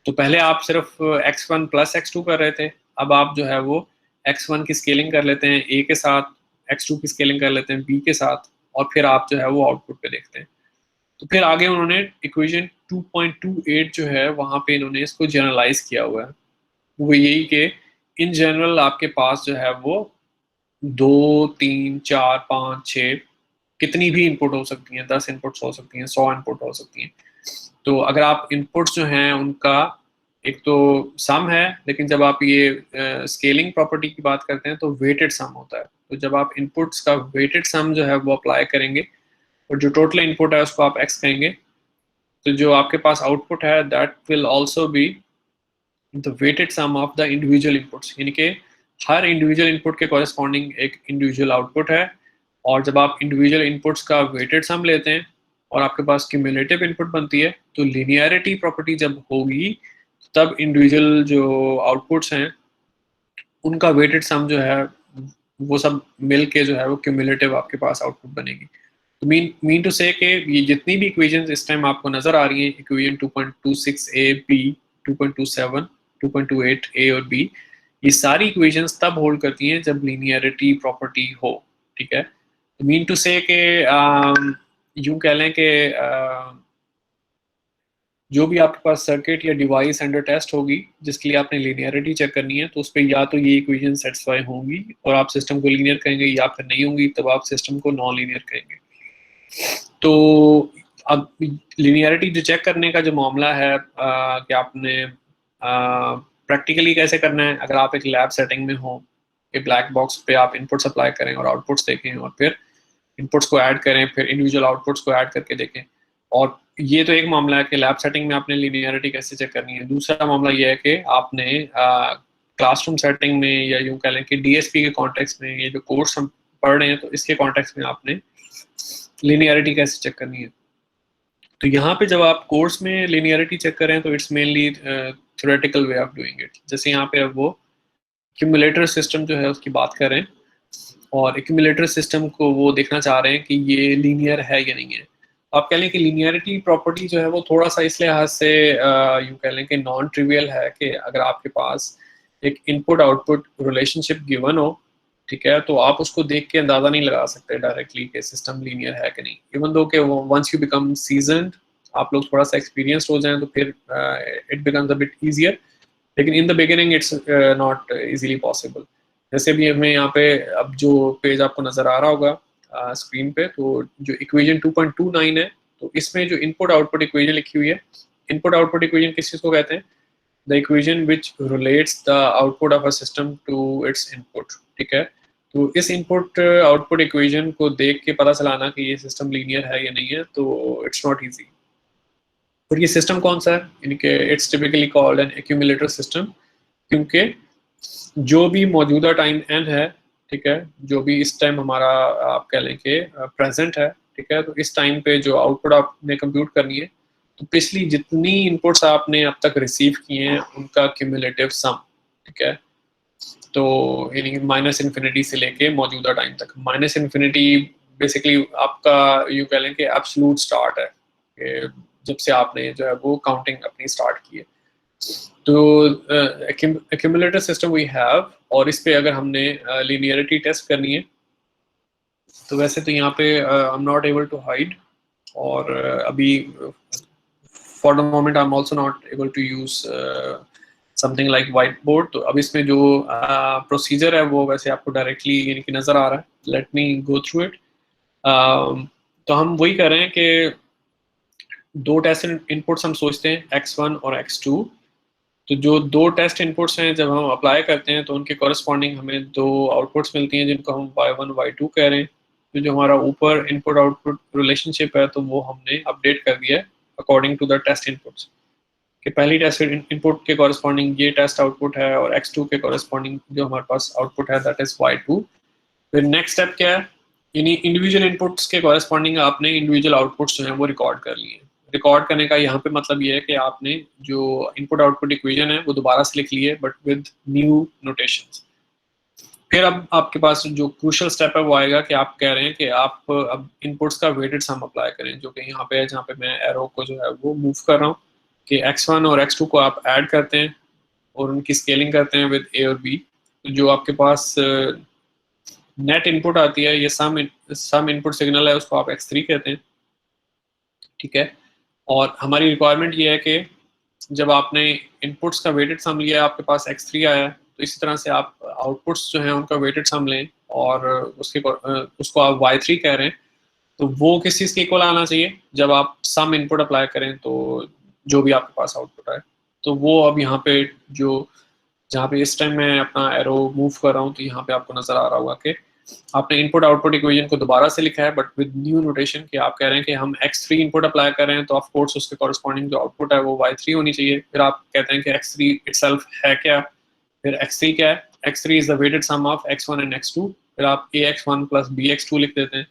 तो पहले आप सिर्फ x1 प्लस x2 कर रहे थे, अब आप जो है वो x1 की स्केलिंग कर लेते हैं a के साथ, x2 की स्केलिंग कर लेते हैं b के साथ, और फिर आप जो है वो आउटपुट पे देखते हैं। तो फिर आगे उन्होंने इक्वेशन 2.28 जो है वहाँ पे इन्होंने इसको जनरलाइज किया हुआ है। वो यही कि इन जनरल आपके पास जो है वो 2, 3, 4, 5, 6 कितनी भी इनपुट हो सकती हैं, 10 इनपुट्स हो सकती हैं, 100 इनपुट हो सकती हैं। तो अगर आप इनपुट्स जो हैं उनका एक तो सम है, लेकिन जब आप ये स्केलिंग प्रॉपर्टी की बात करते हैं तो वेटेड सम होता है। तो जब आप इनपुट्स का वेटेड सम जो है वो अप्लाई करेंगे और जो टोटल इनपुट है उसको आप x कहेंगे, तो जो आपके पास आउटपुट है that will also be the weighted sum of the individual inputs, यानी कि हर इंडिविजुअल इनपुट के कॉरेस्पॉन्डिंग एक इंडिविजुअल आउटपुट है। और जब आप इंडिविजुअल इनपुट्स का वेटेड सम लेते हैं और आपके पास क्यूमुलेटिव इनपुट बनती है, तो लीनियरिटी प्रॉपर्टी जब होगी तब इंडिविजुअल जो आउटपुट्स हैं उनका वेटेड सम जो है वो सब मिल के जो है वो क्यूमुलेटिव आपके पास आउटपुट बनेगी। तो मीन टू से कि ये जितनी भी इक्वेशंस इस टाइम आपको नजर आ रही हैं, इक्वेशन 2.26a b, 2.27, 2.28 a और b, ये सारी इक्वेशंस तब होल्ड करती हैं जब लीनियरिटी प्रॉपर्टी हो। ठीक है, तो मीन टू से कि यूं कह लें कि जो भी आपके पास सर्किट या डिवाइस अंडर टेस्ट होगी जिसके लिए आपने लीनियरिटी चेक करनी है, तो उस पर या तो ये इक्वेशन सेटिस्फाई होंगी और आप सिस्टम को लीनियर कहेंगे, या फिर नहीं होंगी तब आप सिस्टम को नॉन लीनियर कहेंगे। तो अब लीनियरिटी जो चेक करने का जो मामला है कि आपने प्रैक्टिकली कैसे करना है, अगर आप एक लैब सेटिंग में हो, एक ब्लैक बॉक्स पे आप इनपुट अप्लाई करें और आउटपुट्स देखें और फिर इनपुट्स को ऐड करें, फिर इंडिविजुअल आउटपुट्स को ऐड करके देखें। और ये तो एक मामला है कि लैब सेटिंग में आपने लीनियरिटी कैसे चेक करनी है। दूसरा मामला ये है कि आपने क्लासरूम सेटिंग में या यूं कह लें कि डीएसपी के कॉन्टेक्स्ट में, ये जो कोर्स हम पढ़ रहे हैं तो इसके कॉन्टेक्स्ट में आपने लीनियरिटी कैसे चेक करनी है। तो यहाँ पे जब आप कोर्स में लीनियरिटी चेक करें तो it's mainly theoretical way of doing it. जैसे यहाँ पे अब वो एक्यूमुलेटर सिस्टम जो है उसकी बात करें और एक्यूमुलेटर सिस्टम को वो देखना चाह रहे हैं कि ये लीनियर है या नहीं है। आप कह लें कि लीनियरिटी प्रॉपर्टी जो है वो थोड़ा सा इस लिहाज से यूँ कह लें कि नॉन ट्रिवियल है कि अगर आपके पास एक इनपुट आउटपुट रिलेशनशिप गिवन हो, ठीक है, तो आप उसको देख के अंदाज़ा नहीं लगा सकते डायरेक्टली कि सिस्टम लीनियर है कि नहीं। इवन दो कि वंस यू बिकम सीजन्ड, आप लोग थोड़ा सा एक्सपीरियंस्ड हो जाएं तो फिर it becomes a bit easier, लेकिन in the beginning it's not easily possible. जैसे भी हमें यहाँ पे अब जो पेज आपको नज़र आ रहा होगा स्क्रीन पे, तो जो इक्वेशन 2.29 है, तो इसमें जो इनपुट आउटपुट इक्वेशन लिखी हुई है, इनपुट आउटपुट इक्वेशन किस चीज़ को कहते हैं? The equation which relates the output of a system to its input. ठीक है, तो इस इनपुट आउटपुट इक्वेशन को देख के पता चलाना कि ये सिस्टम लीनियर है या नहीं है, तो इट्स नॉट ईजी। और ये सिस्टम कौन सा है? यानी कि it's typically called an accumulator system, क्योंकि जो भी मौजूदा टाइम n है, ठीक है, जो भी इस टाइम हमारा आप कह लें कि प्रेजेंट है, ठीक है, तो इस टाइम पे जो आउटपुट आपने कंप्यूट करनी है, तो पिछली जितनी इनपुट्स आपने अब तक रिसीव किए हैं उनका क्यूमुलेटिव सम। ठीक है, तो यानी माइनस इन्फिनिटी से लेके मौजूदा टाइम तक। माइनस इन्फिनिटी बेसिकली आपका यूँ कह लें कि एब्सोल्यूट स्टार्ट है, कि जब से आपने जो है वो काउंटिंग अपनी स्टार्ट की है। तो एक्यूमुलेटर सिस्टम वी हैव, और इस पे अगर हमने लीनियरिटी टेस्ट करनी है तो वैसे तो यहाँ पे I am not able to hide, और अभी for the moment I am also not able to use something like white board. तो अब इसमें जो प्रोसीजर है वो वैसे आपको डायरेक्टली यानी कि नज़र आ रहा है। Let me go through it. तो हम वही कर रहे हैं कि दो टेस्ट इनपुट्स हम सोचते हैं x1 और x2। तो जो दो टेस्ट इनपुट्स हैं जब हम अप्लाई करते हैं तो उनके कॉरेस्पॉन्डिंग हमें दो आउटपुट्स मिलती हैं जिनको हम y1 y2 कह रहे हैं। तो जो हमारा ऊपर इनपुट आउटपुट रिलेशनशिप है तो वो हमने अपडेट कर दिया है according to the test inputs, कि पहली टेस्ट इनपुट के कॉरेस्पॉन्डिंग ये टेस्ट आउटपुट है और x2 के कॉरेस्पॉन्डिंग जो हमारे पास आउटपुट है दैट इज y2। फिर नेक्स्ट स्टेप क्या है? यानी इंडिविजुअल इनपुट्स के कॉरेस्पॉन्डिंग आपने इंडिविजुअल आउटपुट्स जो हैं वो रिकॉर्ड कर लिए। रिकॉर्ड करने का यहाँ पे मतलब ये है कि आपने जो इनपुट आउटपुट इक्वेशन है वो दोबारा से लिख ली है बट विद न्यू नोटेशंस। फिर अब आपके पास जो क्रूशियल स्टेप है वो आएगा कि आप कह रहे हैं कि आप अब इनपुट्स का वेटेड सम अप्लाई करें, जो कि यहाँ पे है, जहाँ पे मैं एरो को जो है वो मूव कर रहा हूँ कि x1 और x2 को आप ऐड करते हैं और उनकी स्केलिंग करते हैं विद a और b। तो जो आपके पास नेट इनपुट आती है, ये सम इनपुट सिग्नल है, उसको आप x3 कहते हैं, ठीक है। और हमारी रिक्वायरमेंट ये है कि जब आपने इनपुट्स का वेटेड सम लिया, आपके पास x3 आया, तो इसी तरह से आप आउटपुट्स जो हैं उनका वेटेड सम लें और उसको आप y3 कह रहे हैं, तो वो किस चीज़ के इक्वल आना चाहिए, जब आप सम इनपुट अप्लाई करें तो जो भी आपके पास आउटपुट आए। तो वो अब यहाँ पे जहाँ पे इस टाइम मैं अपना एरो मूव कर रहा हूँ, तो यहाँ पे आपको नजर आ रहा होगा कि आपने इनपुट आउटपुट इक्वेशन को दोबारा से लिखा है, बट विद न्यू नोटेशन कि आप कह रहे हैं कि हम x3 इनपुट अप्लाई कर रहे हैं, तो ऑफ कोर्स उसके कॉरस्पॉन्डिंग जो आउटपुट है वो y3 होनी चाहिए। फिर आप कहते हैं कि x3 इटसेल्फ है क्या, फिर x3 क्या है, x3 is the weighted sum of x1 and x2, फिर आप ax1 प्लस bx2 लिख देते हैं,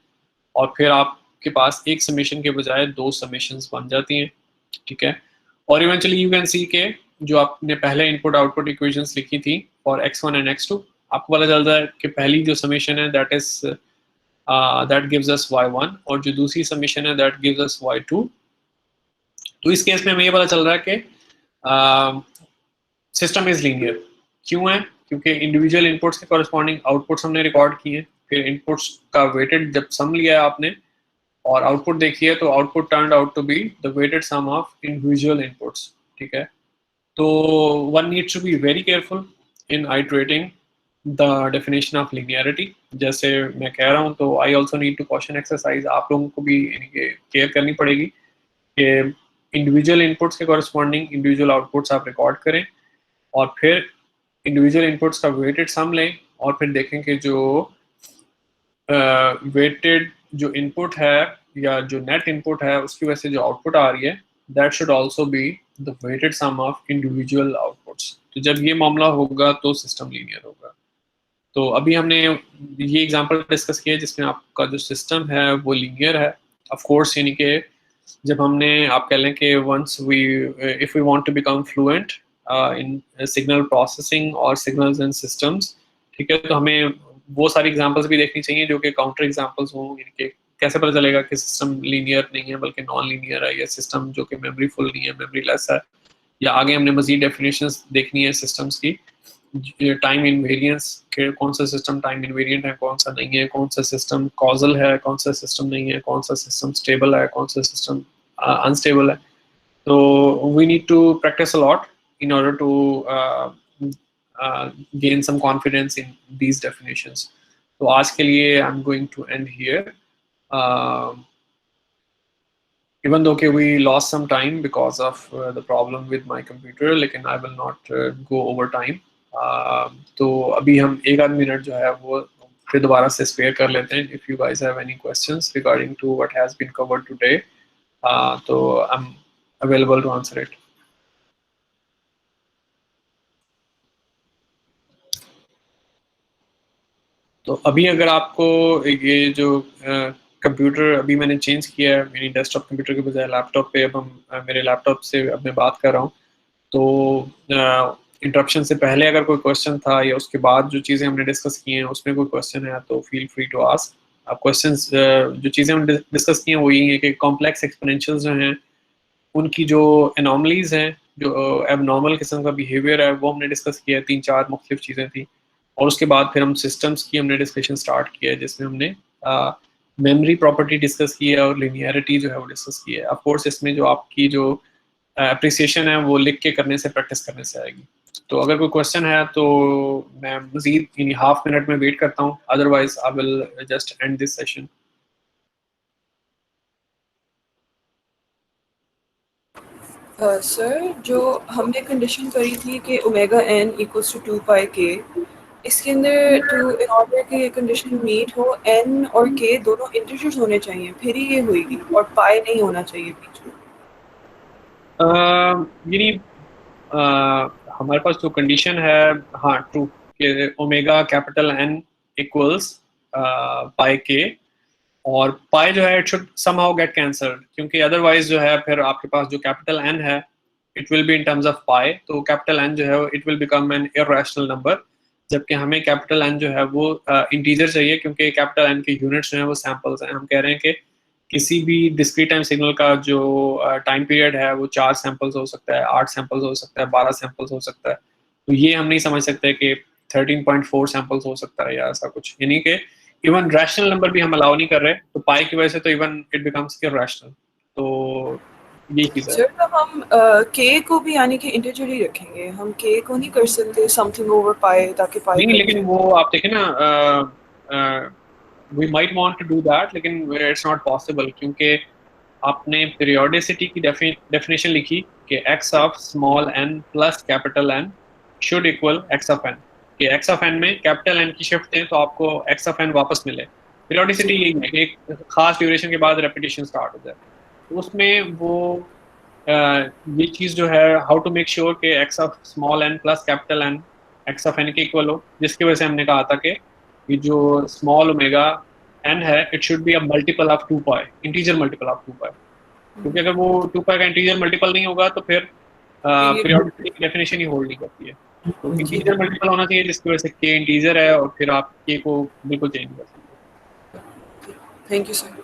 और फिर आपके पास एक समेशन के बजाय दो समेशंस बन जाती हैं, ठीक है। और इवेंचुअली यू कैन सी के जो आपने पहले इनपुट आउटपुट इक्वेशंस लिखी थी फॉर x1 एंड x2, आपको पता चलता है कि पहली जो समेशन है दैट गिव्स अस y1, और जो दूसरी समेशन है दैट गिव्स अस y2। तो इस केस में हमें ये पता चल रहा है कि सिस्टम इज लीनियर। क्यों है? क्योंकि इंडिविजुअल इनपुट्स के कॉरस्पॉन्डिंग आउटपुट्स हमने रिकॉर्ड किए, फिर इनपुट्स का वेटेड जब सम लिया है आपने और आउटपुट देखिए, तो output turned out to be the weighted sum of individual inputs, ठीक है। तो one needs to be very careful in iterating the definition of linearity. जैसे मैं कह रहा हूँ, तो I also need to question exercise, आप लोगों को भी केयर करनी पड़ेगी कि इंडिविजुअल इनपुट्स के कॉरस्पॉन्डिंग इंडिविजुअल आउटपुट्स आप रिकॉर्ड करें, और फिर इंडिविजुअल इनपुट्स का वेटेड सम लें, और फिर देखें कि जो वेटेड जो इनपुट है या जो नेट इनपुट है उसकी वजह से जो आउटपुट आ रही है, that should also be the weighted sum of individual outputs. तो जब ये मामला होगा तो सिस्टम लीनियर होगा। तो अभी हमने ये एग्जांपल डिस्कस किया जिसमें आपका जो सिस्टम है वो लीनियर है। ऑफ कोर्स यानी कि जब हमने आप कह लें कि once we if we want to become fluent in signal processing और सिग्नल्स एंड सिस्टम्स, ठीक है, तो हमें वो सारी एग्जांपल्स भी देखनी चाहिए जो कि काउंटर एग्जांपल्स हों, यानी कि कैसे पता चलेगा कि सिस्टम लीनियर नहीं है बल्कि नॉन लीनियर है, या सिस्टम जो कि मेमोरी फुल नहीं है, मेमोरी लेस है, या आगे हमने मजीद डेफिनेशंस देखनी है सिस्टम्स की। टाइम इनवेरियंस के कौन सा सिस्टम टाइम इनवेरिएंट है, कौन सा नहीं है, कौन सा सिस्टम कॉजल है, कौन सा सिस्टम नहीं है, कौन सा सिस्टम स्टेबल है, कौन सा सिस्टम अनस्टेबल है। तो we need to practise a lot in order to gain some confidence in these definitions. तो आज के लिए I'm going to end here. Even though we lost some time because of the problem with my computer, लेकिन I will not go over time. तो अभी हम एक आध मिनट जो है वो फिर दोबारा से स्पेयर कर लेते हैं. If you guys have any questions regarding to what has been covered today, तो I'm available to answer it. तो अभी अगर आपको ये जो कंप्यूटर अभी मैंने चेंज किया है, मेरी डेस्कटॉप कंप्यूटर के बजाय लैपटॉप पे, अब हम मेरे लैपटॉप से अब मैं बात कर रहा हूँ, तो इंटरप्शन से पहले अगर कोई क्वेश्चन था या उसके बाद जो चीज़ें हमने डिस्कस की हैं उसमें कोई क्वेश्चन है तो फील फ्री टू आस्क। अब क्वेश्चंस जो चीज़ें हमने डिस्कस की हैं वो यही है कि कॉम्प्लेक्स एक्सपोनेंशियल्स जो हैं उनकी जो एनॉमलीज हैं, जो एबनॉर्मल किस्म का बिहेवियर है, वो हमने डिस्कस किया है. 3-4 मुख्तलिफ चीज़ें थी. और उसके बाद फिर हम सिस्टम्स की हमने डिस्कशन स्टार्ट किया है जिसमें हमने मेमोरी प्रॉपर्टी डिस्कस की है और लिनियरिटी जो है वो डिस्कस की है. ऑफ कोर्स इसमें जो आपकी जो अप्रिसिएशन है वो लिख के करने से, प्रैक्टिस करने से आएगी. तो अगर कोई क्वेश्चन है तो मैं मज़ीद यानी हाफ मिनट में वेट करता हूँ, otherwise I will just end this session. Sir जो हमने कंडीशन करी थी कि omega n equals to 2 pi k, इसके अंदर टू इन ऑर्डर कि ये कंडीशन मीट हो n और k दोनों इंटीजर्स होने चाहिए फिर ही ये होगी, और पाई नहीं होना चाहिए बीच में. यानी हमारे पास जो कंडीशन है, हाँ ट्रू, कि omega capital N equals pi k, और पाई जो है it should somehow get cancelled, क्योंकि अदरवाइज जो है फिर आपके पास जो कैपिटल N है it will be in terms of pi, तो कैपिटल N जो है it will become an irrational number जबकि हमें कैपिटल एन जो है वो इंटीजर चाहिए, क्योंकि कैपिटल एन के यूनिट्स जो हैं वो सैम्पल्स हैं। हम कह रहे हैं कि किसी भी डिस्क्रीट टाइम सिग्नल का जो टाइम पीरियड है वो 4 सैम्पल्स हो सकता है, 8 सैम्पल्स हो सकता है, 12 सैम्पल्स हो सकता है। तो ये हम नहीं समझ सकते कि 13.4 सैम्पल्स हो सकता है या ऐसा कुछ, यानी कि इवन रैशनल नंबर भी हम अलाउ नहीं कर रहे, तो पाई की वजह से तो इवन इट बिकम्स रैशनल। तो ये चीज़ है। सर तो हम के को भी यानी कि इंटीजर ही रखेंगे, हम के को नहीं कर सकते समथिंग ओवर पाई ताकि पाई नहीं, लेकिन वो आप देखें ना, we might want to do that, लेकिन इट्स नॉट पॉसिबल, क्योंकि आपने पीरियोडिसिटी की डेफिनेशन लिखी कि x of small n plus capital N should equal x of n, कि एक्स ऑफ एन में कैपिटल एन की शिफ्ट है तो आपको एक्स ऑफ एन वापस मिले। पीरियोडिसिटी यही है कि एक खास ड्यूरेशन के बाद रेपिटेशन स्टार्ट हो जाए। तो उसमें वो ये चीज़ जो है, हाउ टू मेक श्योर कि x of small n plus capital N x of n के इक्वल हो, जिसकी वजह से हमने कहा था कि ये जो स्मॉल ओमेगा एन है it should be a multiple of 2 pi, integer multiple of 2 पाई, क्योंकि अगर वो 2 पाई का इंटीजर मल्टीपल नहीं होगा तो फिर पीरियोडिसिटी की डेफिनेशन ही होल्ड नहीं करती है। तो इंटीजर मल्टीपल होना चाहिए, जिसकी वजह से के इंटीजर है और फिर आप के को बिल्कुल चेंज कर सकते हैं। Thank you sir.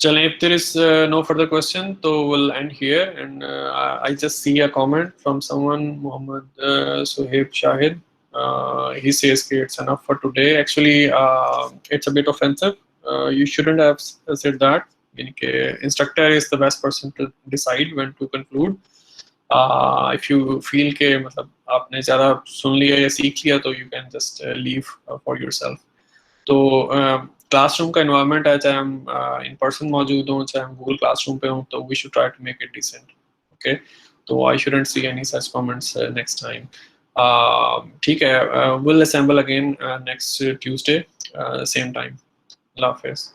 Chale, if there is no further question, so we'll end here. And I just see a comment from someone, Muhammad Suhaib Shahid. He says okay, it's enough for today. Actually, it's a bit offensive. You shouldn't have said that. Instructor is the best person to decide when to conclude. If you feel कि मतलब आपने ज़्यादा सुन लिया या सीख लिया, तो you can just leave for yourself. तो क्लासरूम का इन्वायरमेंट है, चाहे हम इन पर्सन मौजूद हों चाहे हम गूगल क्लासरूम पे हों, तो we should try to make it decent. Okay, तो I shouldn't see any such comments next time. ठीक है, will assemble again next Tuesday same time. अल्लाह हाफिज़।